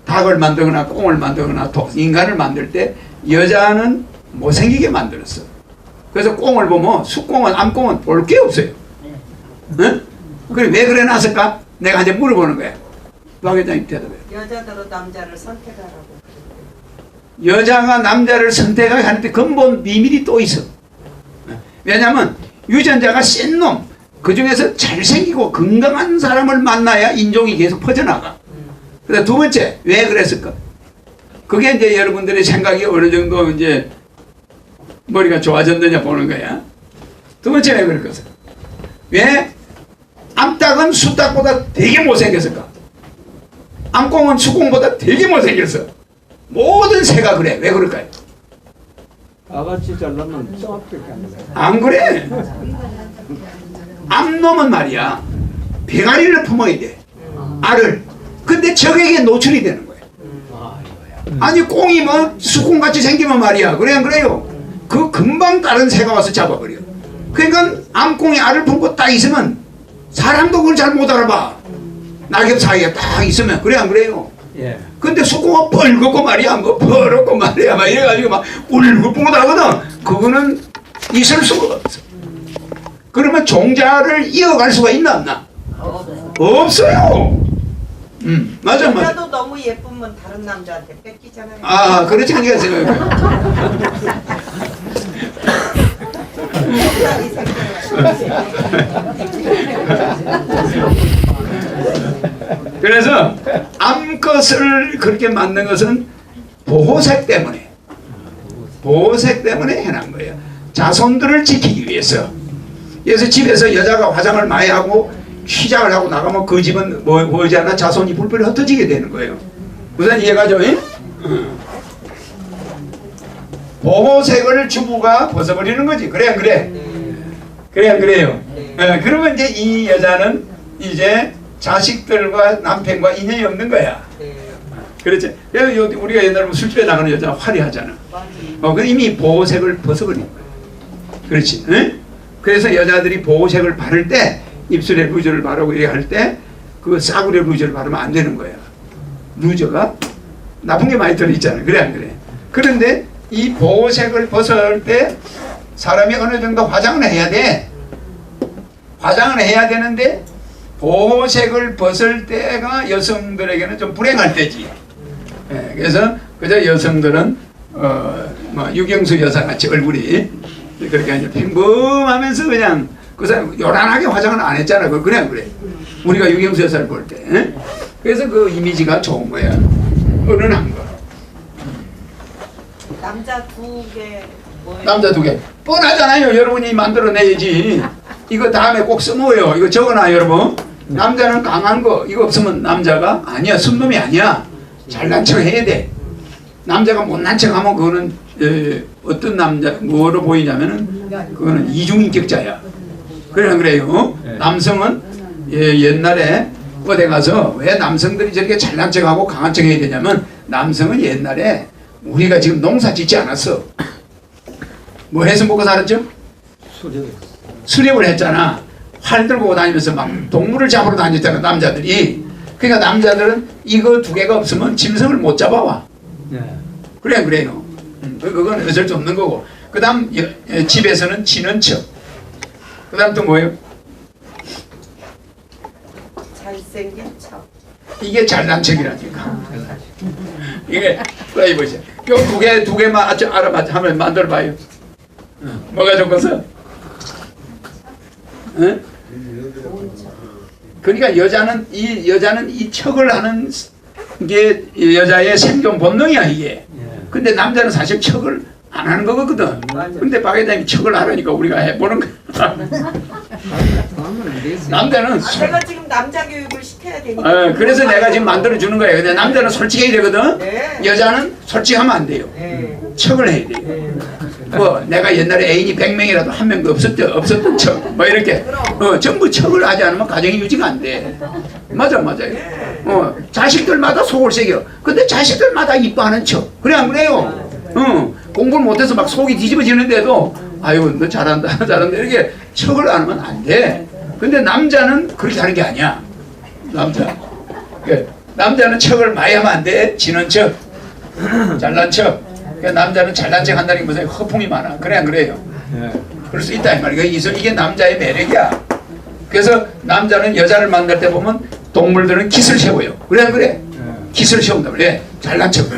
닭을 만들거나 꽁을 만들거나 인간을 만들 때 여자는 못생기게 만들었어. 그래서 꽁을 보면 수꽁은 암꽁은 볼 게 없어요. 응? 그래 왜 그래 놨을까? 내가 이제 물어보는 거야. 박 회장님 대답해. 여자대로 남자를 선택하라고. 여자가 남자를 선택하게 하는데 근본 비밀이 또 있어. 왜냐하면 유전자가 센 놈, 그 중에서 잘생기고 건강한 사람을 만나야 인종이 계속 퍼져나가. 그다음 두 번째, 왜 그랬을까? 그게 이제 여러분들의 생각이 어느 정도 이제 머리가 좋아졌느냐 보는 거야. 두 번째 왜 그럴까? 왜 암탉은 수탉보다 되게 못생겼을까? 암꽁은 수꽁보다 되게 못생겼어. 모든 새가 그래. 왜 그럴까요? 아가씨 잘나면 쌍앞밖에 안 돼. 안 그래. 암놈은 말이야 배가리를 품어야 돼. 알을. 근데 적에게 노출이 되는 거야. 아니 꽁이 뭐 수콩같이 생기면 말이야. 그래 안 그래요? 그 금방 다른 새가 와서 잡아버려. 그러니까 암꽁이 알을 품고 딱 있으면 사람도 그걸 잘 못 알아봐. 낙엽 사이에 딱 있으면. 그래 안 그래요? 예. 근데 수고가 뻘겋고 말이야, 뭐 버럽고 말이야, 막 이래가지고 막 울긋불긋하거든. 그거는 있을 수가 없어. 그러면 종자를 이어갈 수가 있나 없나? 없어요. 맞아. 남자도 너무 예쁘면 다른 남자한테 뺏기잖아요. 아, 그렇지 않게 생각해. 생각이 그래서 암컷을 그렇게 만든 것은 보호색 때문에 해놓은 거예요. 자손들을 지키기 위해서. 그래서 집에서 여자가 화장을 많이 하고 휘장을 하고 나가면 그 집은 머지않아 자손이 불불이 흩어지게 되는 거예요. 무슨 이해가죠? 보호색을 주부가 벗어버리는 거지. 그래 안 그래? 그래 안 그래요? 그러면 이제 이 여자는 이제 자식들과 남편과 인연이 없는 거야. 그렇지. 그래서 우리가 옛날에 술집에 나가는 여자 화려하잖아. 그 이미 보호색을 벗어버린 거야. 그렇지. 응? 그래서 여자들이 보호색을 바를 때 입술에 루즈를 바르고 이렇게 할 때 그 싸구려 루즈를 바르면 안 되는 거야. 루즈가 나쁜 게 많이 들어있잖아. 그래 안 그래? 그런데 이 보호색을 벗을 때 사람이 어느 정도 화장을 해야 돼. 화장을 해야 되는데 보호색을 벗을 때가 여성들에게는 좀 불행할 때지. 그래서 그저 여성들은 뭐 유경수 여사같이 얼굴이 그렇게 이제 평범하면서 그냥 그 사람 요란하게 화장을 안 했잖아. 그래 안 그래? 우리가 유경수 여사를 볼 때. 그래서 그 이미지가 좋은 거야. 은은한 거. 남자 두 개. 남자 두 개. 뻔하잖아요. 여러분이 만들어내야지. 이거 다음에 꼭 써먹어요. 이거 적어놔 여러분. 남자는 강한 거 이거 없으면 남자가 아니야. 순놈이 아니야. 잘난 척 해야 돼. 남자가 못난 척 하면 그거는 어떤 남자 뭐로 보이냐면은 그거는 이중인격자야. 그래 안 그래요? 남성은 옛날에 어디 가서 왜 남성들이 저렇게 잘난 척하고 강한 척 해야 되냐면 남성은 옛날에 우리가 지금 농사 짓지 않았어. 뭐 해서 먹고 살았죠? 수렵을 했잖아. 활 들고 다니면서 막 동물을 잡으러 다녔잖아 남자들이. 그러니까 남자들은 이거 두 개가 없으면 짐승을 못 잡아와. 그래 안 그래요? 그건 어쩔 수 없는 거고. 그 다음 집에서는 지는 척. 그 다음 또 뭐예요? 잘생긴 척. 이게 잘난 척이라니까. 이게 플라이 보세요. 요 두 개만 알아맞 하면 만들어봐요. 뭐가 좋겠어? 응? 그러니까 여자는 이 척을 하는 게 여자의 생존 본능이야 이게. 근데 남자는 사실 척을 안 하는 거거든. 근데 박회장님이 척을 하라니까 우리가 해보는 거야. 남자는 내가 지금 남자 교육을 시켜야 되니까. 그래서 내가 지금 만들어주는 거예요. 근데 남자는 솔직해야 되거든. 네. 여자는 솔직하면 안 돼요. 네. 척을 해야 돼요. 뭐 내가 옛날에 애인이 100명이라도 한 명도 없었던 척 뭐 이렇게 전부 척을 하지 않으면 가정이 유지가 안 돼. 맞아요. 자식들마다 속을 새겨. 근데 자식들마다 이뻐하는 척. 그래 안 그래요? 공부를 못해서 막 속이 뒤집어지는데도 아유 너 잘한다 이렇게 척을 안 하면 안 돼. 근데 남자는 그렇게 하는 게 아니야. 남자는 척을 많이 하면 안 돼. 지는 척, 잘난 척. 남자는 잘난 척 한다는 게 무슨 허풍이 많아. 그래 안 그래요? 그럴 수 있다 이 말이야. 이게 남자의 매력이야. 그래서 남자는 여자를 만날 때 보면 동물들은 깃을 세워요. 그래 안 그래? 깃을 세운다 그래. 잘난 척.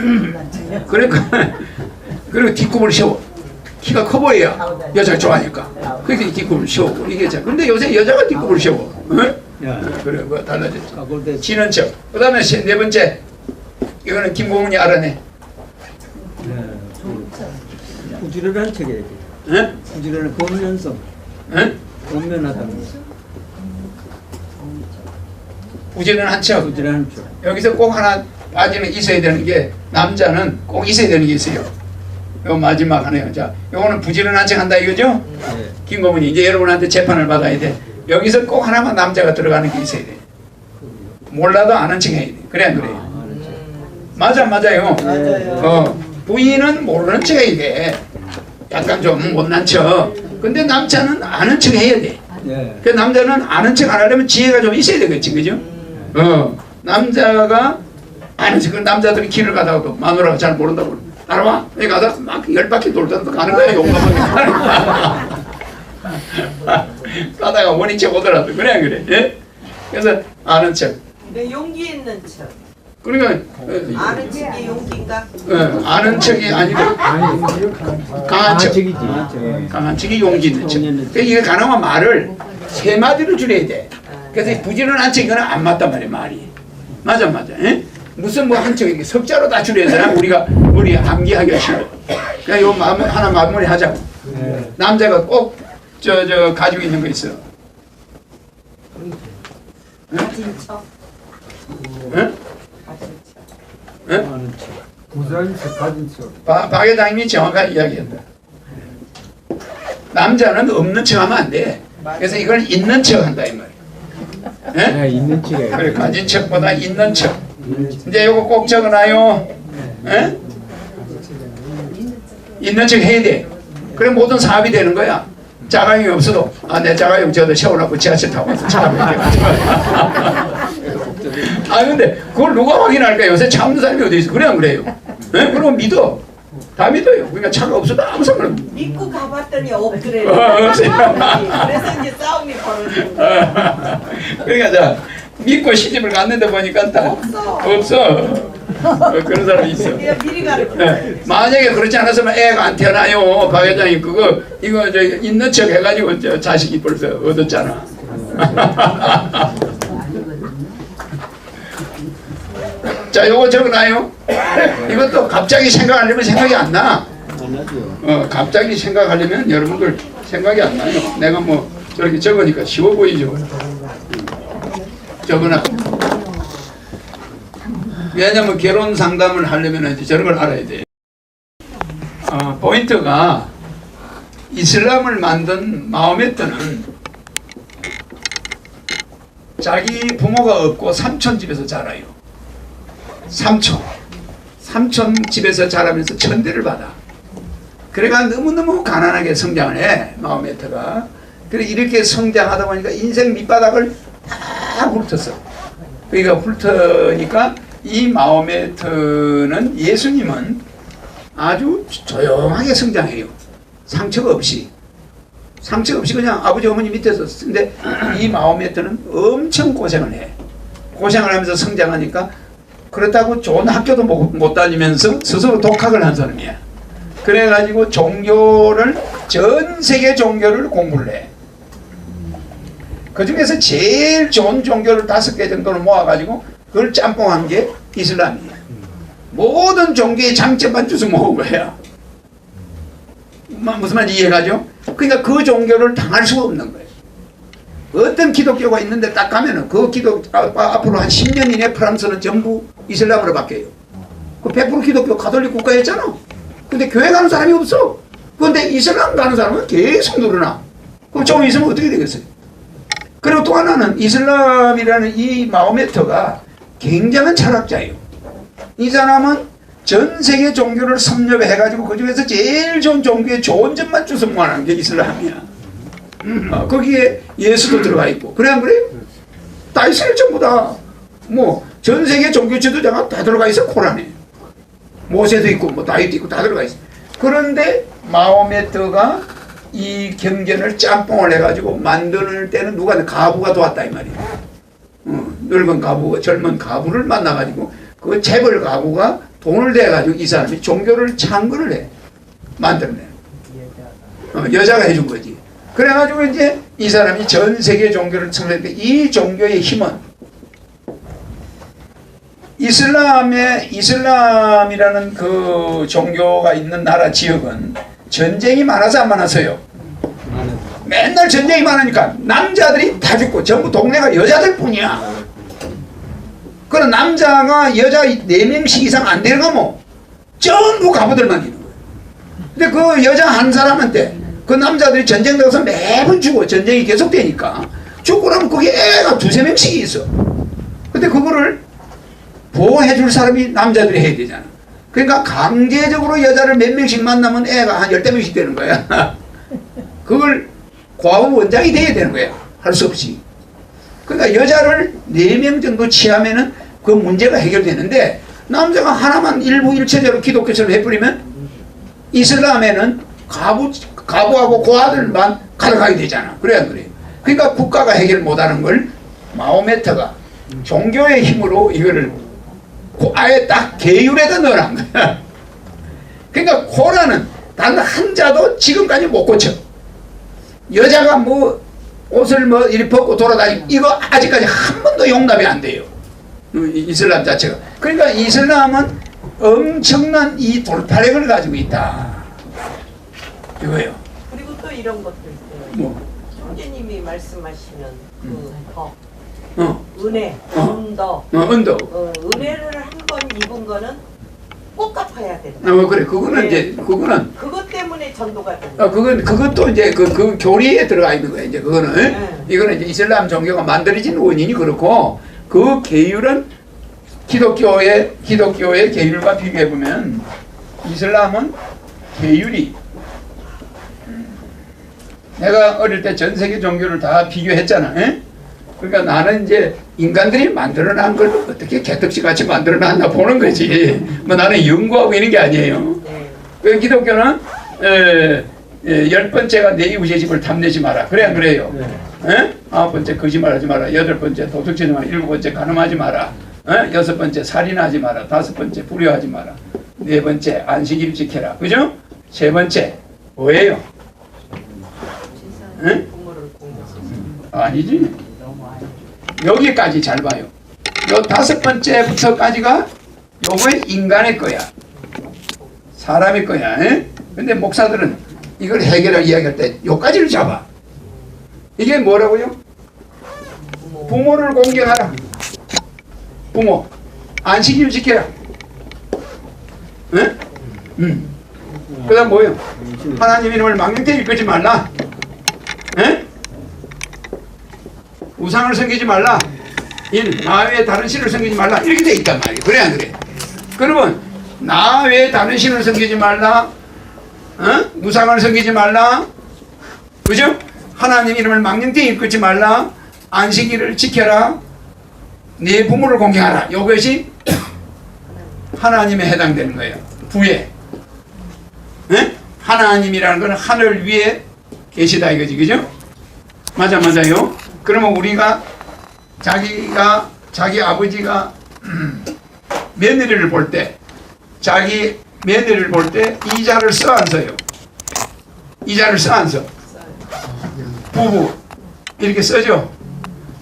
그리고 뒷굽을 세워. 키가 커 보여야 여자가 좋아하니까. 그렇게 뒷굽을 세우고 이게 자. 근데 요새 여자가 뒷굽을 세워. 그래 뭐 달라졌지. 지는 척. 그다음에 네 번째 이거는 김고은이 알아내. 부지런한 척이야지. 부지런한 권면성. 권면하다는 거. 부지런한 척. 부지런한 척. 여기서 꼭 하나 빠지는 있어야 되는 게 남자는 꼭 있어야 되는 게 있어요. 요 마지막 하네요. 자, 요거는 부지런한 척 한다 이거죠? 김고문이 이제 여러분한테 재판을 받아야 돼. 여기서 꼭 하나만 남자가 들어가는 게 있어야 돼. 몰라도 아는 척 해야 돼. 그래 안 그래요? 맞아요. 맞아요. 부인은 모르는 척 해야 돼. 약간 좀 못난 척. 근데 남자는 아는 척 해야 돼. 그 남자는 아는 척 안 하려면 지혜가 좀 있어야 되겠지, 그죠? 남자가 아는 척 남자들이 길을 가다가도 마누라가 잘 모른다고 따라와. 여기 가다 막 10바퀴 돌다가 가는 거야. 용감하게. 가다가 원인 척 오더라도 그래. 예? 그래서 아는 척. 내 용기 있는 척. 그러니까 아는 척이 용기인가? 아는 척이 아니고 강한 척. 강한 척이 용기 있는 척. 그러니까 이게 가능한 말을 세 마디로 줄여야 돼. 그래서 부지런한 척 이거는 안 맞단 말이야 말이. 맞아. 예? 무슨 뭐 한 척 이렇게 석자로 다 줄여야 되나 우리 암기하기가 싫어. 그러니까 요 하나 마무리 하자고. 남자가 꼭 저 가지고 있는 거 있어. 가진 척. 응? 응? 부자인 척, 가진 척. 박 회장님이 정확하게 이야기한다. 남자는 없는 척 하면 안 돼. 그래서 이걸 있는 척 한다 이 말이야. 예? 있는 척에. 그래 가진 척보다 있는 척. 이제 요거 꼭 적어놔요. 예? 있는 척 해야 돼. 그래 모든 사업이 되는 거야. 자가용이 없어도 내 자가용 저도 세우려고 지하철 타고 와서 차 매겨가지고. 근데 그걸 누가 확인할까? 요새 차 없는 사람이 어디 있어? 그래 안 그래요? 예? 그럼 믿어. 다 믿어요. 그러니까 차가 없어도 아무 상관없어. 믿고 가봤더니 없더래. 없어요. 그래서 이제 싸움이 벌어지는 거야. 그러니까 자 믿고 시집을 갔는데 보니까 다 없어. 그런 사람이 있어. 그냥 미리 가르쳐. 네. 만약에 그렇지 않았으면 애가 안 태어나요. 박 회장이 이거 저 있는 척 해가지고 저 자식이 벌써 얻었잖아. 자, 요거 적어놔요. 이것도 갑자기 생각하려면 생각이 안 나. 갑자기 생각하려면 여러분들 생각이 안 나요. 내가 뭐 저렇게 적으니까 쉬워 보이죠. 적어놔. 왜냐면 결혼 상담을 하려면 이제 저런 걸 알아야 돼. 포인트가 이슬람을 만든 마호메트는 자기 부모가 없고 삼촌 집에서 자라요. 삼촌 집에서 자라면서 천대를 받아. 그래가 너무너무 가난하게 성장을 해 마호메트가. 그래 이렇게 성장하다 보니까 인생 밑바닥을 다 훑었어. 그러니까 훑으니까 이 마호메트는 예수님은 아주 조용하게 성장해요. 상처가 없이 그냥 아버지 어머니 밑에서. 근데 이 마호메트는 엄청 고생을 해. 고생을 하면서 성장하니까 그렇다고 좋은 학교도 못 다니면서 스스로 독학을 한 사람이야. 그래가지고 전 세계 종교를 공부를 해. 그 중에서 제일 좋은 종교를 5개 정도를 모아가지고 그걸 짬뽕한 게 이슬람이에요. 모든 종교의 장점만 주워 모은 거야. 무슨 말인지 이해가죠? 그러니까 그 종교를 당할 수가 없는 거예요. 어떤 기독교가 있는데 딱 가면은 그 앞으로 한 10년 이내 프랑스는 전부 이슬람으로 바뀌어요. 그 100% 기독교 가톨릭 국가였잖아. 근데 교회 가는 사람이 없어. 그런데 이슬람 가는 사람은 계속 늘어나. 그럼 좀 있으면 어떻게 되겠어요? 그리고 또 하나는 이슬람이라는 이 마호메트가 굉장한 철학자예요. 이 사람은 전 세계 종교를 섭렵해가지고 그 중에서 제일 좋은 종교의 좋은 점만 주워 모아놓은 게 이슬람이야. 거기에 예수도 들어가 있고. 그래 안 그래? 다 있어요. 전부 다. 뭐 전 세계 종교 지도자가 다 들어가 있어. 코란에. 모세도 있고 뭐 다윗도 있고 다 들어가 있어. 그런데 마호메트가 이 경전을 짬뽕을 해가지고 만드는 때는 가부가 도왔다 이 말이야. 늙은 가부, 젊은 가부를 만나가지고 그 재벌 가부가 돈을 대가지고 이 사람이 종교를 창거를 해. 만들어내. 여자가 해준 거지. 그래가지고 이제 이 사람이 전 세계 종교를 창설했는데 이 종교의 힘은 이슬람이라는 그 종교가 있는 나라 지역은 전쟁이 많아서 안 많아서요. 맨날 전쟁이 많으니까 남자들이 다 죽고 전부 동네가 여자들 뿐이야. 그럼 남자가 여자 4명씩 이상 안 데려가면 전부 가부들만 있는 거예요. 근데 그 여자 한 사람한테 그 남자들이 전쟁 나가서 매번 죽어. 전쟁이 계속되니까 죽고 나면 거기 애가 2-3명씩 있어. 근데 그거를 보호해 줄 사람이 남자들이 해야 되잖아. 그러니까 강제적으로 여자를 몇 명씩 만나면 애가 한 10명씩 되는 거야. 그걸 과부 원장이 돼야 되는 거야. 할 수 없이. 그러니까 여자를 4명 정도 취하면은 그 문제가 해결되는데 남자가 하나만 일부 일체적으로 기독교처럼 해버리면 이슬람에는 가부하고 고아들만 가득하게 되잖아. 그래 안 그래? 그러니까 국가가 해결 못하는 걸 마호메트가 종교의 힘으로 이거를 아예 딱 계율에다 넣으란 거야. 그러니까 코란은 단 한 자도 지금까지 못 고쳐. 여자가 뭐 옷을 뭐 이리 벗고 돌아다니고 이거 아직까지 한 번도 용납이 안 돼요. 이슬람 자체가. 그러니까 이슬람은 엄청난 이 돌파력을 가지고 있다. 이거예요. 그리고 또 이런 것도 있어요. 뭐? 형제님이 말씀하시는 그 덕, 어. 은혜, 어. 은덕. 은덕. 은혜를 한 번 입은 거는 꼭 갚아야 된다. 그래. 그거는 이제 그거는 그것 때문에 전도가 된다. 그것도 이제 그 교리에 들어가 있는 거예요. 이제 그거는 네. 이거는 이제 이슬람 종교가 만들어진 원인이 그렇고 그 계율은 기독교의 계율과 비교해 보면 이슬람은 계율이 내가 어릴 때 전 세계 종교를 다 비교했잖아. 에? 그러니까 나는 이제 인간들이 만들어낸 걸 어떻게 개떡시 같이 만들어놨나 보는 거지. 뭐 나는 연구하고 있는 게 아니에요. 네. 그 기독교는 10번째가 내 이웃의 집을 탐내지 마라. 그래 안 그래요? 에? 9번째 거짓말하지 마라. 8번째 도둑질하지 마라. 7번째 간음하지 마라. 6번째 살인하지 마라. 5번째 불효하지 마라. 4번째 안식일 지켜라. 그죠? 3번째 뭐예요? 응? 부모를 공경하시. 아니지. 여기까지 잘 봐요. 요 5번째부터까지가 요거의 인간의 거야. 사람의 거야. 에? 근데 목사들은 이걸 해결하고 이야기할 때 요까지를 잡아. 이게 뭐라고요? 부모를 공경하라. 부모. 안식일 지켜라. 응? 그 다음 뭐예요? 하나님 이름을 망령되이 일컫지 말라. 에? 우상을 섬기지 말라. 나 외에 다른 신을 섬기지 말라. 이렇게 돼 있단 말이에요. 그래 안 그래? 그러면 나 외에 다른 신을 섬기지 말라. 우상을 섬기지 말라. 그죠? 하나님 이름을 망령되이 일컫지 말라. 안식일을 지켜라. 네 부모를 공경하라. 이것이 하나님에 해당되는 거예요. 부에. 하나님이라는 것은 하늘 위에 계시다 이거지. 그죠? 맞아요. 그러면 우리가 자기 아버지가 며느리를 볼 때 자기 며느리를 볼 때 이자를 써 안 써요? 이자를 써 안 써? 부부 이렇게 써죠?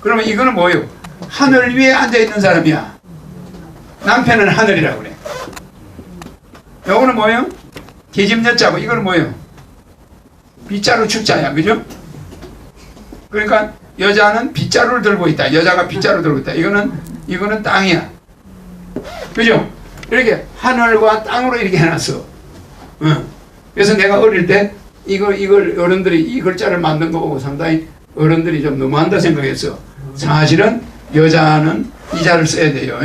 그러면 이거는 뭐예요? 하늘 위에 앉아있는 사람이야. 남편은 하늘이라고 그래. 요거는 뭐예요? 계집여자고 이거는 뭐예요? 빗자루 축자야. 그죠? 그러니까 여자는 빗자루를 들고 있다. 여자가 빗자루 들고 있다. 이거는 땅이야. 그죠? 이렇게 하늘과 땅으로 이렇게 해놨어. 그래서 내가 어릴 때 이걸 어른들이 이 글자를 만든 거 보고 상당히 어른들이 좀 너무한다 생각했어. 사실은 여자는 이자를 써야 돼요.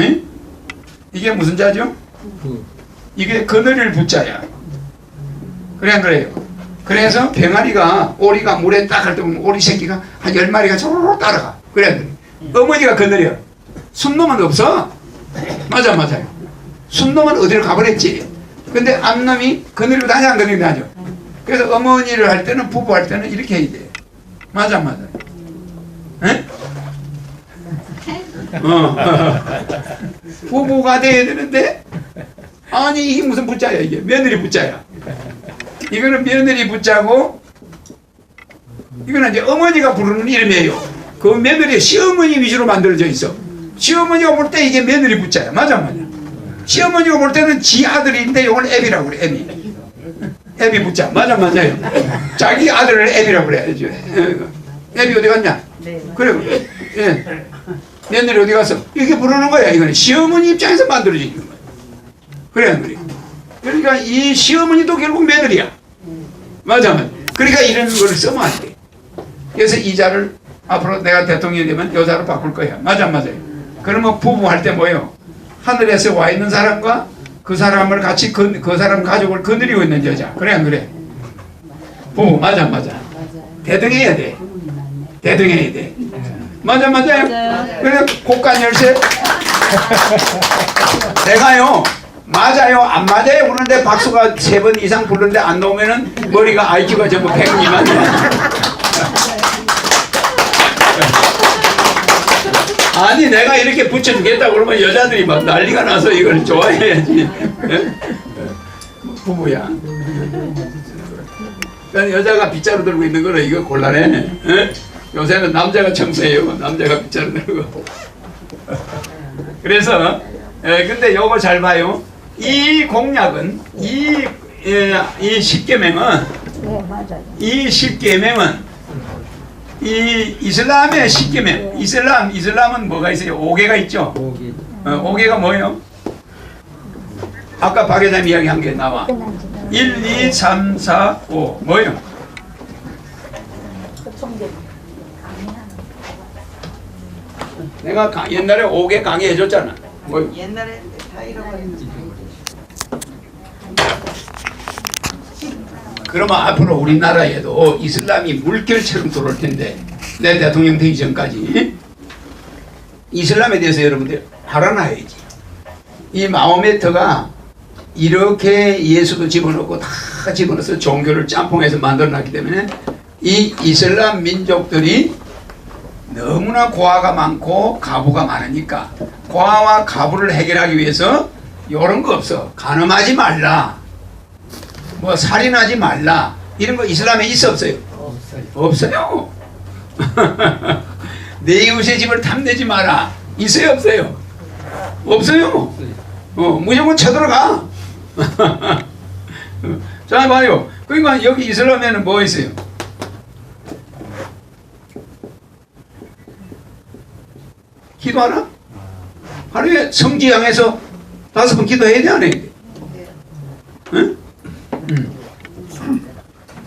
이게 무슨 자죠? 이게 그늘을 붙자야. 그래 안 그래요? 그래서 병아리가 오리가 물에 딱 할 때 보면 오리 새끼가 한 10마리가 쪼르륵 따라가. 그래 안 그래? 어머니가 그늘이야. 순놈은 없어. 맞아요. 순놈은 어디로 가버렸지. 근데 암놈이 그늘로 다녀 안 그늘로 다녀. 그래서 어머니를 할 때는 부부 할 때는 이렇게 해야 돼. 맞아요. 에? 부부가 돼야 되는데 아니 이게 무슨 붙자야 이게 며느리 붙자야. 이거는 며느리 붙자고 이거는 이제 어머니가 부르는 이름이에요. 그 며느리 시어머니 위주로 만들어져 있어. 시어머니가 볼 때 이게 며느리 붙자야. 맞아. 시어머니가 볼 때는 지 아들인데 이걸 애비라고 그래. 애비 붙자. 맞아요. 자기 아들을 애비라고 그래. 애비 어디 갔냐? 그래. 예. 며느리 어디 갔어? 이렇게 부르는 거야. 이거는 시어머니 입장에서 만들어지는 거야. 그래 안 그래? 그러니까 이 시어머니도 결국 며느리야. 맞아. 그러니까 이런 거를 쓰면 안 돼. 그래서 이자를 앞으로 내가 대통령이 되면 여자로 바꿀 거야. 맞아요. 그러면 부부할 때 뭐예요? 하늘에서 와 있는 사람과 그 사람을 같이 그 사람 가족을 거느리고 있는 여자. 그래 안 그래? 부부 맞아. 대등해야 돼. 맞아요. 그래 곡간 열쇠. 내가요 맞아요 안 맞아요 그러는데 박수가 3번 이상 부르는데 안 나오면은 머리가 IQ가 전부 100미만. 아니 내가 이렇게 붙여주겠다 그러면 여자들이 막 난리가 나서 이걸 좋아해야지. 부부야. 그러니까 여자가 빗자루 들고 있는 거는 이거 곤란해. 요새는 남자가 청소해요. 남자가 빗자루 들고. 그래서 근데 요거 잘 봐요. 이 공약은 이 10계명은 네, 맞아요. 이 10계명은 이 이슬람의 10계명 이슬람은 뭐가 있어요? 5개가 있죠. 5개가 뭐예요? 아까 박 회장님 이야기한 게 나와. 1, 2, 3, 4, 5 뭐예요? 내가 옛날에 5개 강의해 줬잖아. 뭐 옛날에 다 잃어버렸지. 그러면 앞으로 우리나라에도 이슬람이 물결처럼 들어올 텐데 내 대통령 되기 전까지 이슬람에 대해서 여러분들 알아놔야지. 이 마호메트가 이렇게 예수도 집어넣고 다 집어넣어서 종교를 짬뽕해서 만들어놨기 때문에 이 이슬람 민족들이 너무나 고아가 많고 가부가 많으니까 고아와 가부를 해결하기 위해서 이런 거 없어. 간음하지 말라, 뭐 살인하지 말라, 이런 거 이슬람에 있어 없어요? 없어요. 내 이웃의 집을 탐내지 마라 있어요 없어요? 없어요. 무조건 쳐들어가. 자 봐요. 그러니까 여기 이슬람에는 뭐 있어요? 기도하나? 하루에 성지 향해서 5번 기도해야 돼, 안 해야 돼? 응?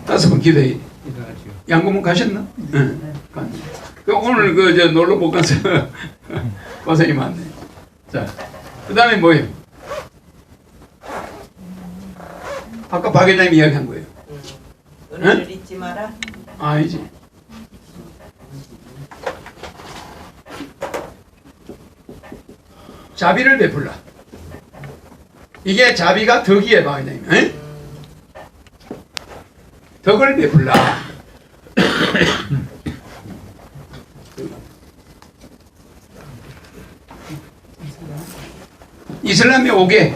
5번 기도해야 돼. 양고문 가셨나? 응. 오늘 저 놀러 못 가서 고생이 많네. 자, 그 다음에 뭐예요? 아까 박 회장님 이야기한 거예요. 은혜를 잊지 마라. 아니지. 자비를 베풀라. 이게 자비가 덕이에요, 박 회장님. 덕을 베풀라. 이슬람의 5개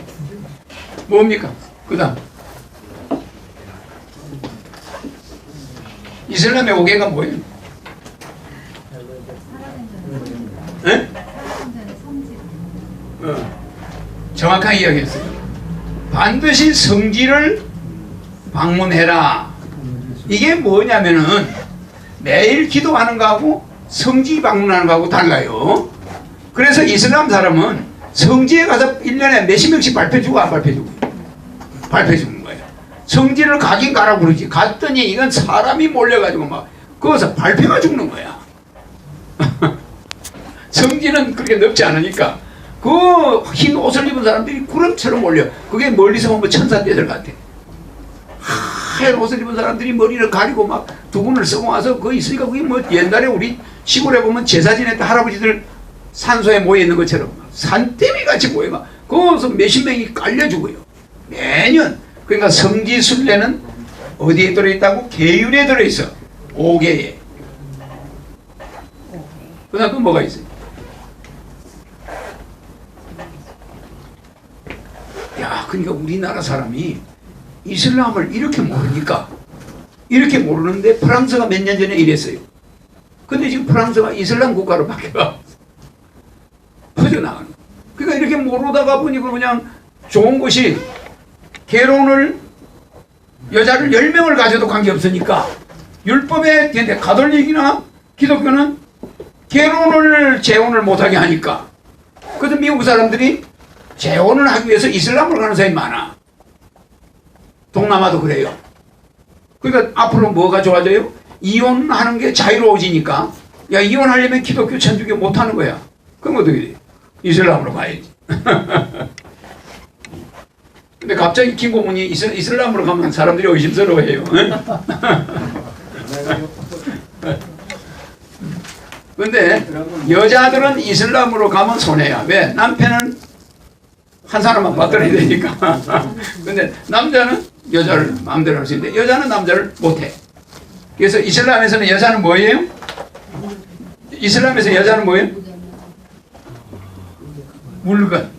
뭡니까? 그 다음 이슬람의 5개가 뭐예요? 에? 정확하게 이야기했어요. 반드시 성지를 방문해라. 이게 뭐냐면은 매일 기도하는 거하고 성지 방문하는 거하고 달라요. 그래서 이슬람 사람은 성지에 가서 1년에 몇십 명씩 발표주고 안 발표주고 발표주는 거예요. 성지를 가긴 가라고 그러지. 갔더니 이건 사람이 몰려가지고 막 거기서 발표가 죽는 거야. 성지는 그렇게 넓지 않으니까 그 흰 옷을 입은 사람들이 구름처럼 몰려. 그게 멀리서 보면 천사떼들 같아. 하얀 옷을 입은 사람들이 머리를 가리고 막 두분을 쓰고 와서 그거 있으니까 그게 뭐 옛날에 우리 시골에 보면 제사 지낼 때 할아버지들 산소에 모여 있는 것처럼 산더미 같이 모여가 거기서 몇십 명이 깔려주고요. 매년. 그러니까 성지 순례는 어디에 들어있다고? 계율에 들어있어. 5개에. 그 다음 또 뭐가 있어요? 야, 그러니까 우리나라 사람이 이슬람을 이렇게 모르니까 이렇게 모르는데 프랑스가 몇 년 전에 이랬어요. 근데 지금 프랑스가 이슬람 국가로 바뀌어 퍼져나가는. 그러니까 이렇게 모르다가 보니까 그냥 좋은 것이 결혼을 여자를 10명을 가져도 관계없으니까 율법에 근데 가톨릭이나 기독교는 결혼을 재혼을 못하게 하니까 그래서 미국 사람들이 재혼을 하기 위해서 이슬람으로 가는 사람이 많아. 동남아도 그래요. 그러니까 앞으로 뭐가 좋아져요? 이혼하는 게 자유로워지니까 야 이혼하려면 기독교 천주교 못하는 거야. 그럼 어떻게 돼? 이슬람으로 가야지. 근데 갑자기 김 고문이 이슬람으로 가면 사람들이 의심스러워해요. 근데 여자들은 이슬람으로 가면 손해야. 왜? 남편은 한 사람만 받들어야 되니까. 근데 남자는 여자를 마음대로 할 수 있는데 여자는 남자를 못해. 그래서 이슬람에서는 여자는 뭐예요? 이슬람에서 여자는 뭐예요? 물건.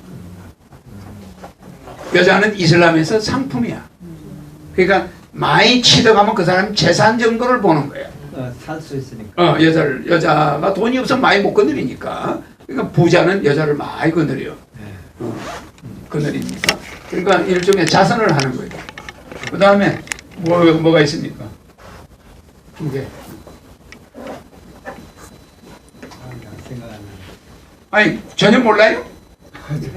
여자는 이슬람에서 상품이야. 그러니까 많이 취득하면 그 사람 재산 정도를 보는 거예요. 살 수 있으니까. 여자가 돈이 없으면 많이 못 건드리니까. 그러니까 부자는 여자를 많이 건드려요. 건드리니까. 그러니까 일종의 자선을 하는 거예요. 그 다음에 뭐가 있습니까? 두 개. 생각 안 나. 아니 전혀 몰라요?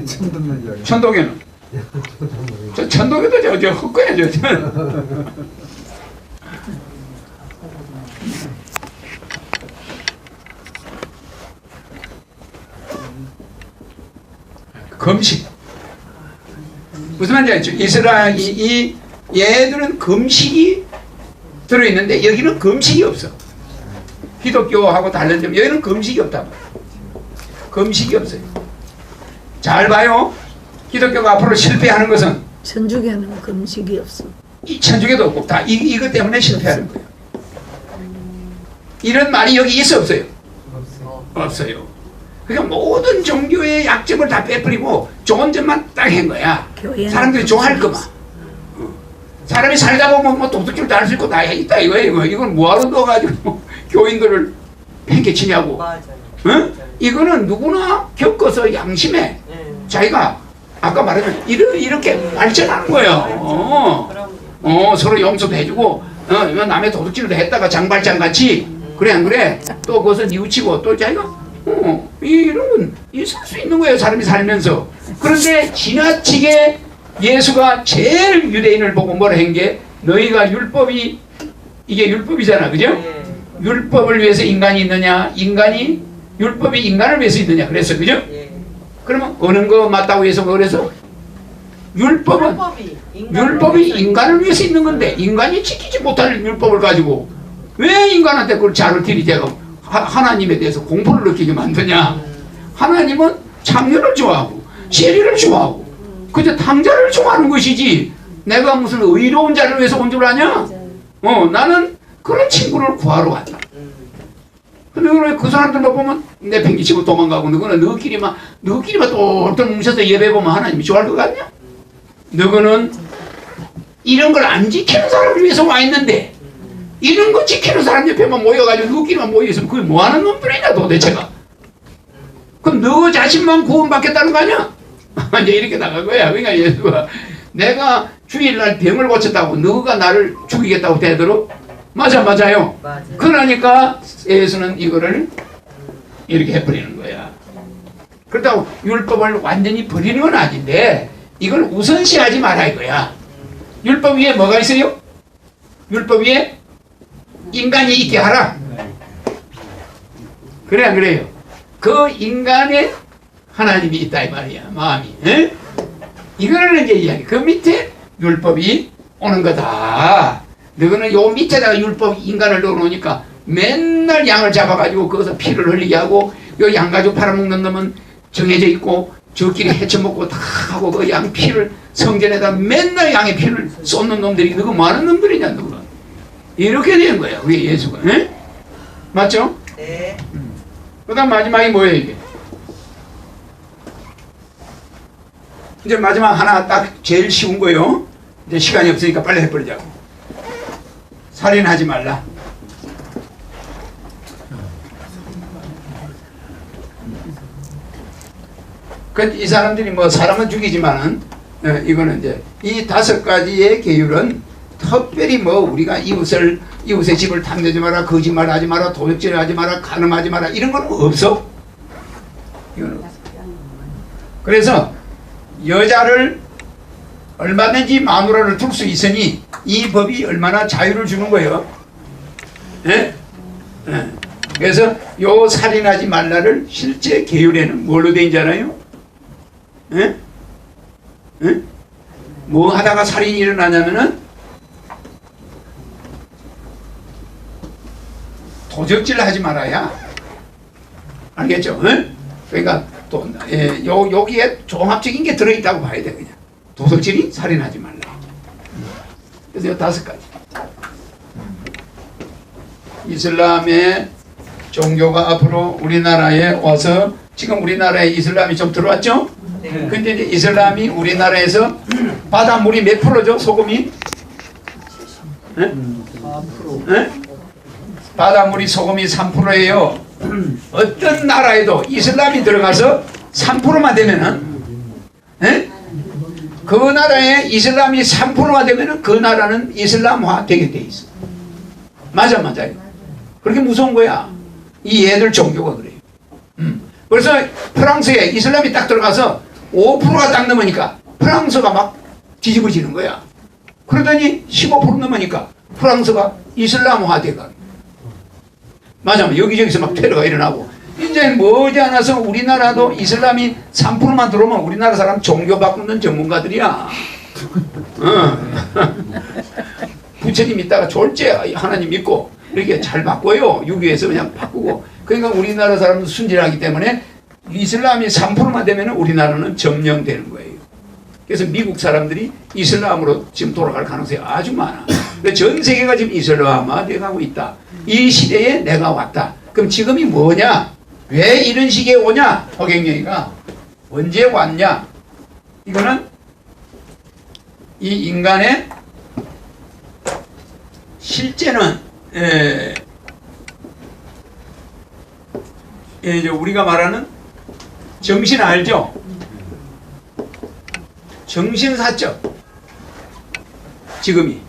처음 듣는 이야기. 천도교는. 저 천도교도 저 헛거야 저. 금식. 무슨 말인지 알죠? 이스라엘 얘들은 금식이 들어있는데 여기는 금식이 없어. 기독교하고 다른 점 여기는 금식이 없다. 금식이 없어요. 잘 봐요. 기독교가 앞으로 실패하는 것은 천주교는 금식이 없어. 이 천주교도 없고 다 이것 때문에 실패하는 거예요. 이런 말이 여기 있어 없어요? 없어요. 그러니까 모든 종교의 약점을 다 빼버리고 좋은 점만 딱 한 거야. 사람들이 좋아할 거만. 사람이 살다 보면 뭐 도둑질도 할 수 있고 다 있다 이거예요. 이건 뭐하러 넣어가지고 교인들을 팽개치냐고. 응? 이거는 누구나 겪어서 양심에 자기가 아까 말했던 이렇게 발전하는 거예요. 서로 용서도 해주고 이거 남의 도둑질도 했다가 장발장 같이 그래 안 그래? 또 그것을 뉘우치고 또 자기가 이런 건 있을 수 있는 거예요. 사람이 살면서. 그런데 지나치게 예수가 제일 유대인을 보고 뭐라 한 게 너희가 율법이 이게 율법이잖아. 그죠? 율법을 위해서 인간이 있느냐? 율법이 인간을 위해서 있느냐? 그래서 그죠? 그러면 어느 거 맞다고 해서 그래서 율법이 인간을 위해서 있는 건데 인간이 지키지 못할 율법을 가지고 왜 인간한테 그걸 자를 들이대고 하나님에 대해서 공포를 느끼게 만드냐? 하나님은 창녀를 좋아하고 세리를 좋아하고 그저 탕자를 좋아하는 것이지 내가 무슨 의로운 자를 위해서 온 줄 아냐? 나는 그런 친구를 구하러 왔다. 근데 그 사람들만 보면 내팽개치고 도망가고 너는 너희끼리만 똘똘 뭉쳐서 예배보면 하나님이 좋아할 것 같냐? 너희는 이런 걸 안 지키는 사람을 위해서 와 있는데 이런 거 지키는 사람 옆에만 모여가지고 너희끼리만 모여있으면 그게 뭐하는 놈들이냐 도대체가. 그럼 너 자신만 구원받겠다는 거 아니야? 이제 이렇게 나간 거야. 그러니까 예수가 내가 주일날 병을 고쳤다고 너가 나를 죽이겠다고 대들어? 맞아요. 그러니까 예수는 이거를 이렇게 해버리는 거야. 그렇다고 율법을 완전히 버리는 건 아닌데 이걸 우선시하지 마라 이거야. 율법 위에 뭐가 있어요? 율법 위에 인간이 있게 하라. 그래 안 그래요? 그 인간에 하나님이 있다 이 말이야. 마음이. 에? 이거를 이제 이야기. 그 밑에 율법이 오는 거다. 너는 요 밑에다가 율법 인간을 넣어놓으니까 맨날 양을 잡아가지고 거기서 피를 흘리게 하고 요 양가죽 팔아먹는 놈은 정해져 있고 저끼리 헤쳐먹고 다 하고 그 양 피를 성전에다 맨날 양의 피를 쏟는 놈들이 너가 뭐하는 놈들이냐 너가. 이렇게 된 거야 그게 예수가. 에? 맞죠? 네. 그 다음 마지막이 뭐예요 이게? 이제 마지막 하나 딱 제일 쉬운 거요. 이제 시간이 없으니까 빨리 해버리자고. 살인하지 말라. 이 사람들이 뭐 사람은 죽이지만은 이거는 이제 이 5가지의 계율은 특별히 뭐 우리가 이웃의 집을 탐내지 마라, 거짓말하지 마라, 도둑질하지 마라, 간음하지 마라 이런 건 없어. 이거는 없어. 그래서 여자를 얼마든지 마누라를 둘 수 있으니 이 법이 얼마나 자유를 주는 거예요. 예? 예. 그래서 요 살인하지 말라를 실제 계율에는 뭘로 돼 있잖아요. 예? 예? 뭐 하다가 살인이 일어나냐면은 도적질 하지 말아야. 알겠죠? 예? 그러니까 또 여기에 종합적인 게 들어있다고 봐야 돼. 그냥 도덕질이 살인하지 말라. 그래서 이 5가지. 이슬람의 종교가 앞으로 우리나라에 와서 지금 우리나라에 이슬람이 좀 들어왔죠? 네. 근데 이제 이슬람이 우리나라에서 바닷물이 몇 프로죠? 소금이? 네? 4%. 네? 바닷물이 소금이 3%예요. 어떤 나라에도 이슬람이 들어가서 3%만 되면은, 네? 그 나라에 이슬람이 3%가 되면은 그 나라는 이슬람화 되게 돼 있어. 맞아요. 그렇게 무서운 거야. 이 애들 종교가 그래요. 그래서 프랑스에 이슬람이 딱 들어가서 5%가 딱 넘으니까 프랑스가 막 뒤집어지는 거야. 그러더니 15% 넘으니까 프랑스가 이슬람화 돼가. 맞아. 여기저기서 막 테러가 일어나고. 이제 머지않아서 우리나라도 이슬람이 3%만 들어오면 우리나라 사람 종교 바꾸는 전문가들이야. 부처님 있다가 졸제 하나님 믿고 이렇게 잘 바꿔요. 유교에서 그냥 바꾸고. 그러니까 우리나라 사람은 순진하기 때문에 이슬람이 3%만 되면 우리나라는 점령되는 거예요. 그래서 미국 사람들이 이슬람으로 지금 돌아갈 가능성이 아주 많아. 전 세계가 지금 이슬람화 돼가고 있다. 이 시대에 내가 왔다. 그럼 지금이 뭐냐? 왜 이런 시기에 오냐? 허경영이가 언제 왔냐? 이거는 이 인간의 실제는 이제 우리가 말하는 정신 알죠? 정신사적 지금이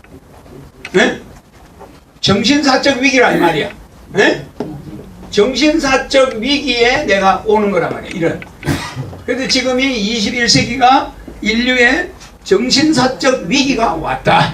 정신사적 위기라 이 말이야. 정신사적 위기에 내가 오는 거란 말이야. 이런. 그런데 지금이 21세기가 인류의 정신사적 위기가 왔다.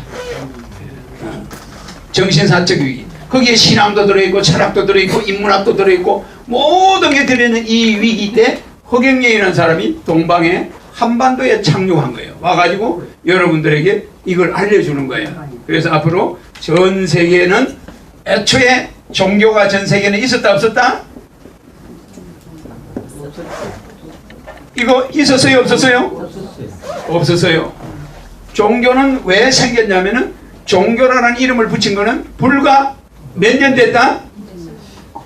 정신사적 위기. 거기에 신앙도 들어있고 철학도 들어있고 인문학도 들어있고 모든 게 들어있는 이 위기 때 허경영이라는 사람이 동방에 한반도에 착륙한 거예요. 와가지고 여러분들에게 이걸 알려주는 거예요. 그래서 앞으로 전 세계는 애초에 종교가 전 세계는 있었다 없었다? 이거 있었어요 없었어요? 없었어요. 종교는 왜 생겼냐면은 종교라는 이름을 붙인 거는 불과 몇 년 됐다?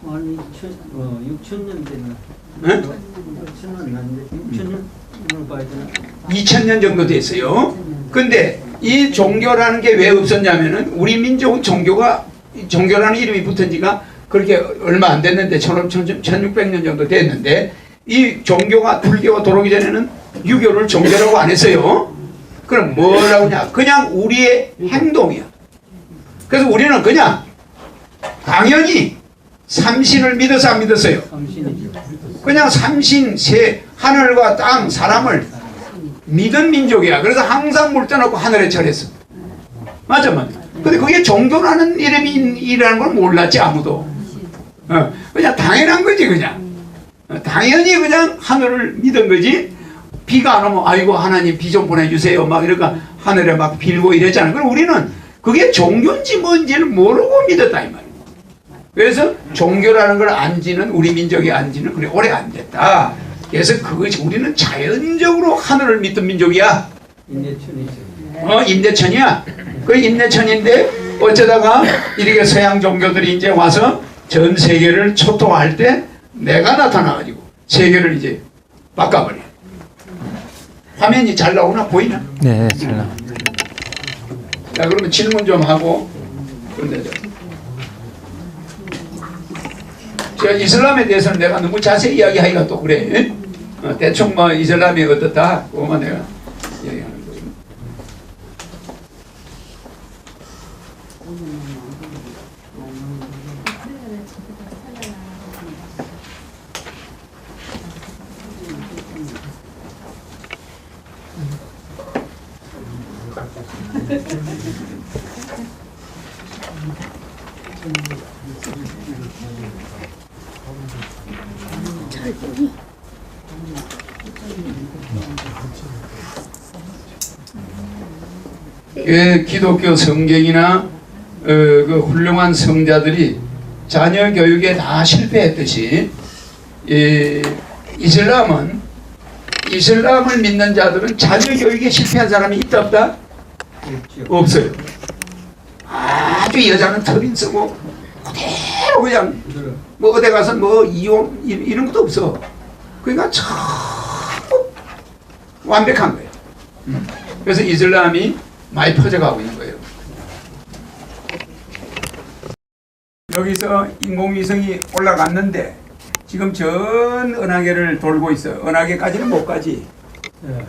아니 6,000년 됐나? 응? 6,000년 안 돼. 6,000년을 봐야 되나? 2000년 정도 됐어요. 근데 이 종교라는 게 왜 없었냐면은 우리 민족은 종교라는 이름이 붙은 지가 그렇게 얼마 안 됐는데 1600년 정도 됐는데 이 종교가 불교가 들어오기 전에는 유교를 종교라고 안 했어요. 그럼 뭐라고 하냐? 그냥 우리의 행동이야. 그래서 우리는 그냥 당연히 삼신을 믿어서 안 믿었어요. 삼신이죠. 그냥 삼신, 하늘과 땅, 사람을 믿은 민족이야. 그래서 항상 물 떠놓고 하늘에 절했어. 맞아. 근데 그게 종교라는 이름이라는 걸 몰랐지 아무도. 그냥 당연한 거지 그냥. 당연히 그냥 하늘을 믿은 거지. 비가 안 오면 아이고 하나님 비 좀 보내주세요 막 이러니까 하늘에 막 빌고 이랬잖아요. 그럼 우리는 그게 종교인지 뭔지를 모르고 믿었다 이 말이에요. 그래서 종교라는 걸 안지는 우리 민족이 안지는 그래 오래 안 됐다. 그래서 그것이 우리는 자연적으로 하늘을 믿던 민족이야. 인내천이죠. 인내천이야. 그 인내천인데 어쩌다가 이렇게 서양 종교들이 이제 와서 전 세계를 초토화할 때 내가 나타나가지고 세계를 이제 바꿔버려. 화면이 잘 나오나 보이나? 네, 잘 나옵니다. 자, 그러면 질문 좀 하고 끝내자. 제가 이슬람에 대해서는 내가 너무 자세히 이야기하기가 또 그래. 대충 뭐 이슬람이 어떻다 그거만 내가 이야기하는 거예요. 기독교 성경이나 그 훌륭한 성자들이 자녀 교육에 다 실패했듯이 이슬람을 믿는 자들은 자녀 교육에 실패한 사람이 있다 없다? 없어요. 아주 여자는 터빈 쓰고 그대로 그냥 뭐 어디 가서 뭐 이혼 이런 것도 없어. 그러니까 참 완벽한 거예요. 그래서 이슬람이 많이 퍼져가고 있는 거예요. 여기서 인공위성이 올라갔는데 지금 전 은하계를 돌고 있어. 은하계까지는 못 가지.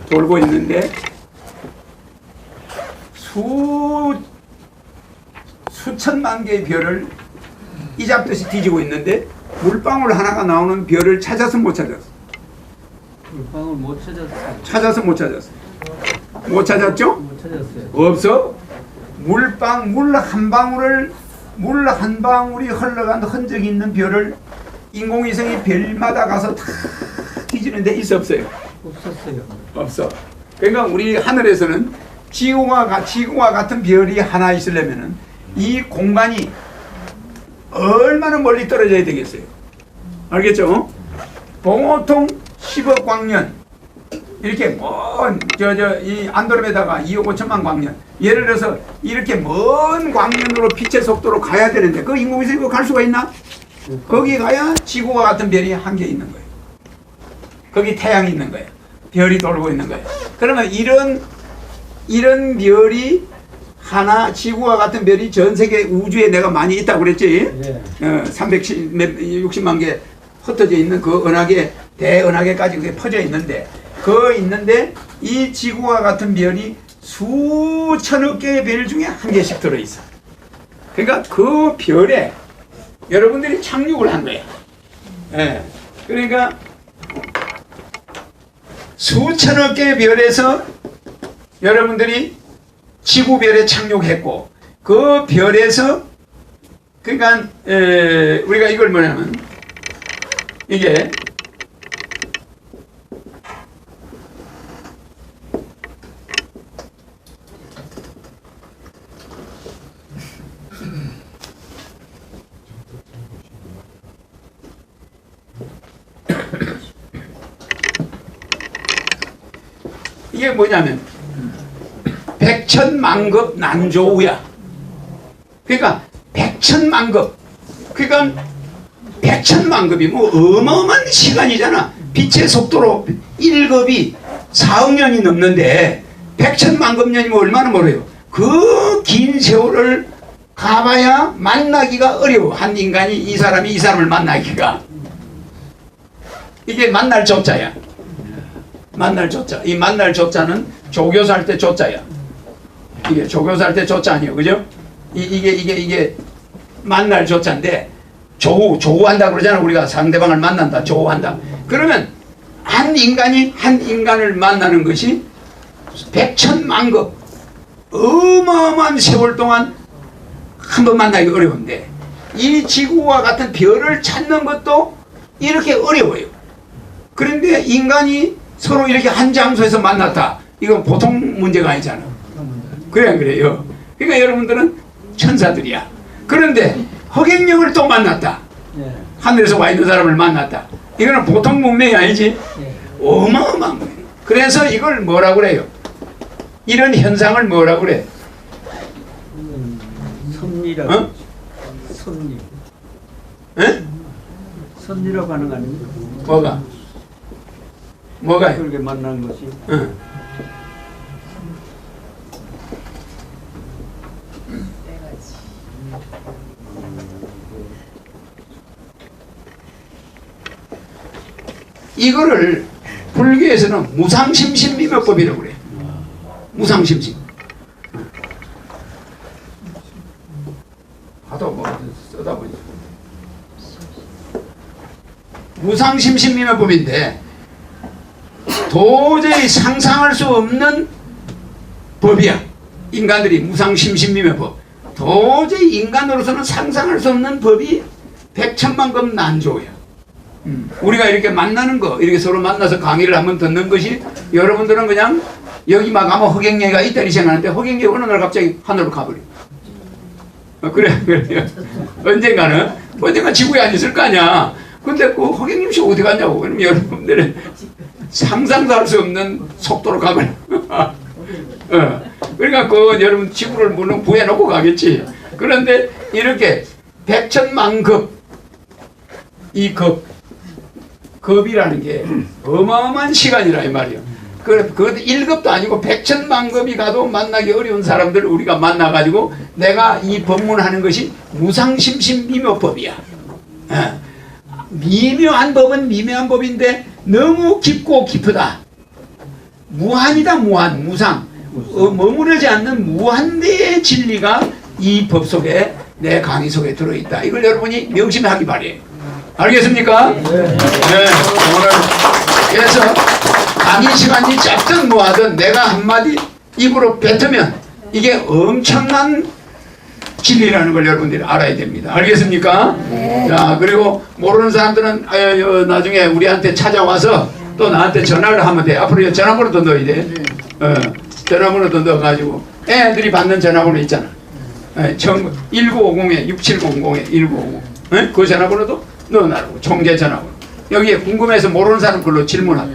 돌고 있는데 수천만 개의 별을 이잡듯이 뒤지고 있는데 물방울 하나가 나오는 별을 찾아서 못 찾았어. 물방울 못 찾았어요. 찾아서 못 찾았어. 못 찾았죠? 못 찾았어요. 없어. 물 한 방울이 흘러간 흔적이 있는 별을 인공위성이 별마다 가서 다 뒤지는데 있어 없어요? 없었어요. 없어. 그러니까 우리 하늘에서는 지구와 같은 별이 하나 있으려면은 이 공간이 얼마나 멀리 떨어져야 되겠어요? 알겠죠? 보통 10억 광년 이렇게 이 안드로메다가 2억 5천만 광년 예를 들어서 이렇게 먼 광년으로 빛의 속도로 가야 되는데 그 인공위성이 갈 수가 있나? 거기 가야 지구와 같은 별이 한 개 있는 거예요. 거기 태양이 있는 거예요. 별이 돌고 있는 거예요. 그러면 이런 별이 하나 지구와 같은 별이 전 세계 우주에 내가 많이 있다고 그랬지? 360만 개 흩어져 있는 그 은하계 대은하계까지 그게 퍼져 있는데 이 지구와 같은 별이 수천억 개의 별 중에 한 개씩 들어있어. 그러니까 그 별에 여러분들이 착륙을 한 거야. 그러니까 수천억 개의 별에서 여러분들이 지구별에 착륙했고 그 별에서 그러니까 우리가 이걸 뭐냐면 이게 이게 뭐냐면 백천만급 난조우야. 그러니까 백천만급. 그러니까 백천만급이 뭐 어마어마한 시간이잖아. 빛의 속도로 1급이 4억 년이 넘는데 백천만급 년이면 얼마나 멀어요. 그 긴 세월을 가봐야 만나기가 어려워. 한 인간이 이 사람을 만나기가. 이게 만날 조자야. 만날 조자. 이 만날 조자는 조교사 할 때 조자야. 이게 조교사 할 때 조자 아니에요. 그죠? 이게 만날 조자인데 조우한다 그러잖아. 우리가 상대방을 만난다. 조우한다. 그러면 한 인간이 한 인간을 만나는 것이 백천만급 어마어마한 세월 동안 한 번 만나기 어려운데 이 지구와 같은 별을 찾는 것도 이렇게 어려워요. 그런데 인간이 서로 이렇게 한 장소에서 만났다. 이건 보통 문제가 아니잖아. 그래 안 그래요? 그러니까 여러분들은 천사들이야. 그런데 허경영을 또 만났다. 하늘에서 와 있는 사람을 만났다. 이거는 보통 문명이 아니지. 어마어마한 거예요. 그래서 이걸 뭐라고 그래요? 이런 현상을 뭐라고 그래? 섭리라고. 어? 섭리. 에? 섭리라고 하는 거 아닙니까? 뭐가요? 그렇게 만나는 것이. 응. 이거를 불교에서는 무상심신미묘법이라고 그래. 무상심신. 하도 뭐 써다 보니 무상심신미묘법인데 도저히 상상할 수 없는 법이야. 인간들이 무상심신미묘법. 도저히 인간으로서는 상상할 수 없는 법이 백천만급 난조야. 우리가 이렇게 만나는 거, 이렇게 서로 만나서 강의를 한번 듣는 것이 여러분들은 그냥 여기만 가면 허경영이가 있다니 생각하는데 허경영이 어느 날 갑자기 하늘로 가버려. 그래요. 언젠가 지구에 안 있을 거 아니야. 근데 그 허경영 씨 어디 갔냐고. 그럼 여러분들은 상상도 할 수 없는 속도로 가면. 그러니까 그 여러분 지구를 물론 구해놓고 가겠지. 그런데 이렇게 백천만급 이 급이라는 게 어마어마한 시간이라 이 말이에요. 그 1급도 아니고 백천만급이 가도 만나기 어려운 사람들을 우리가 만나가지고 내가 이 법문하는 것이 무상심심미묘법이야. 미묘한 법은 미묘한 법인데 너무 깊고 깊으다. 무한이다. 무한, 무상. 머무르지 않는 무한대의 진리가 이 법 속에 내 강의 속에 들어있다. 이걸 여러분이 명심하기 바래요. 알겠습니까? 네. 오늘 그래서 강의 시간이 짧든 뭐하든 내가 한마디 입으로 뱉으면 이게 엄청난 진리라는 걸 여러분들이 알아야 됩니다. 알겠습니까? 자, 그리고 모르는 사람들은 나중에 우리한테 찾아와서 또 나한테 전화를 하면 돼. 앞으로 전화번호도 넣어야 돼. 전화번호도 넣어가지고 애들이 받는 전화번호 있잖아. 1950에 6700에 1950. 그 전화번호도 넣어놔라고. 총재 전화번호. 여기에 궁금해서 모르는 사람 걸로 질문하고.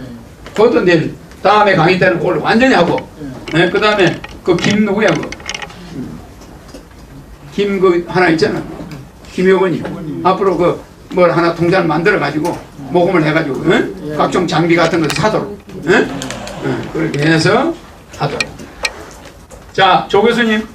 그것도 내일 다음에 강의 때는 그걸 완전히 하고. 그 다음에 그 김 누구야 그? 김 그 하나 있잖아. 김효건이. 앞으로 그 뭘 하나 통장을 만들어 가지고 모금을 해가지고 각종 장비 같은 거 사도록. 그렇게 해서 하도록. 자, 조 교수님.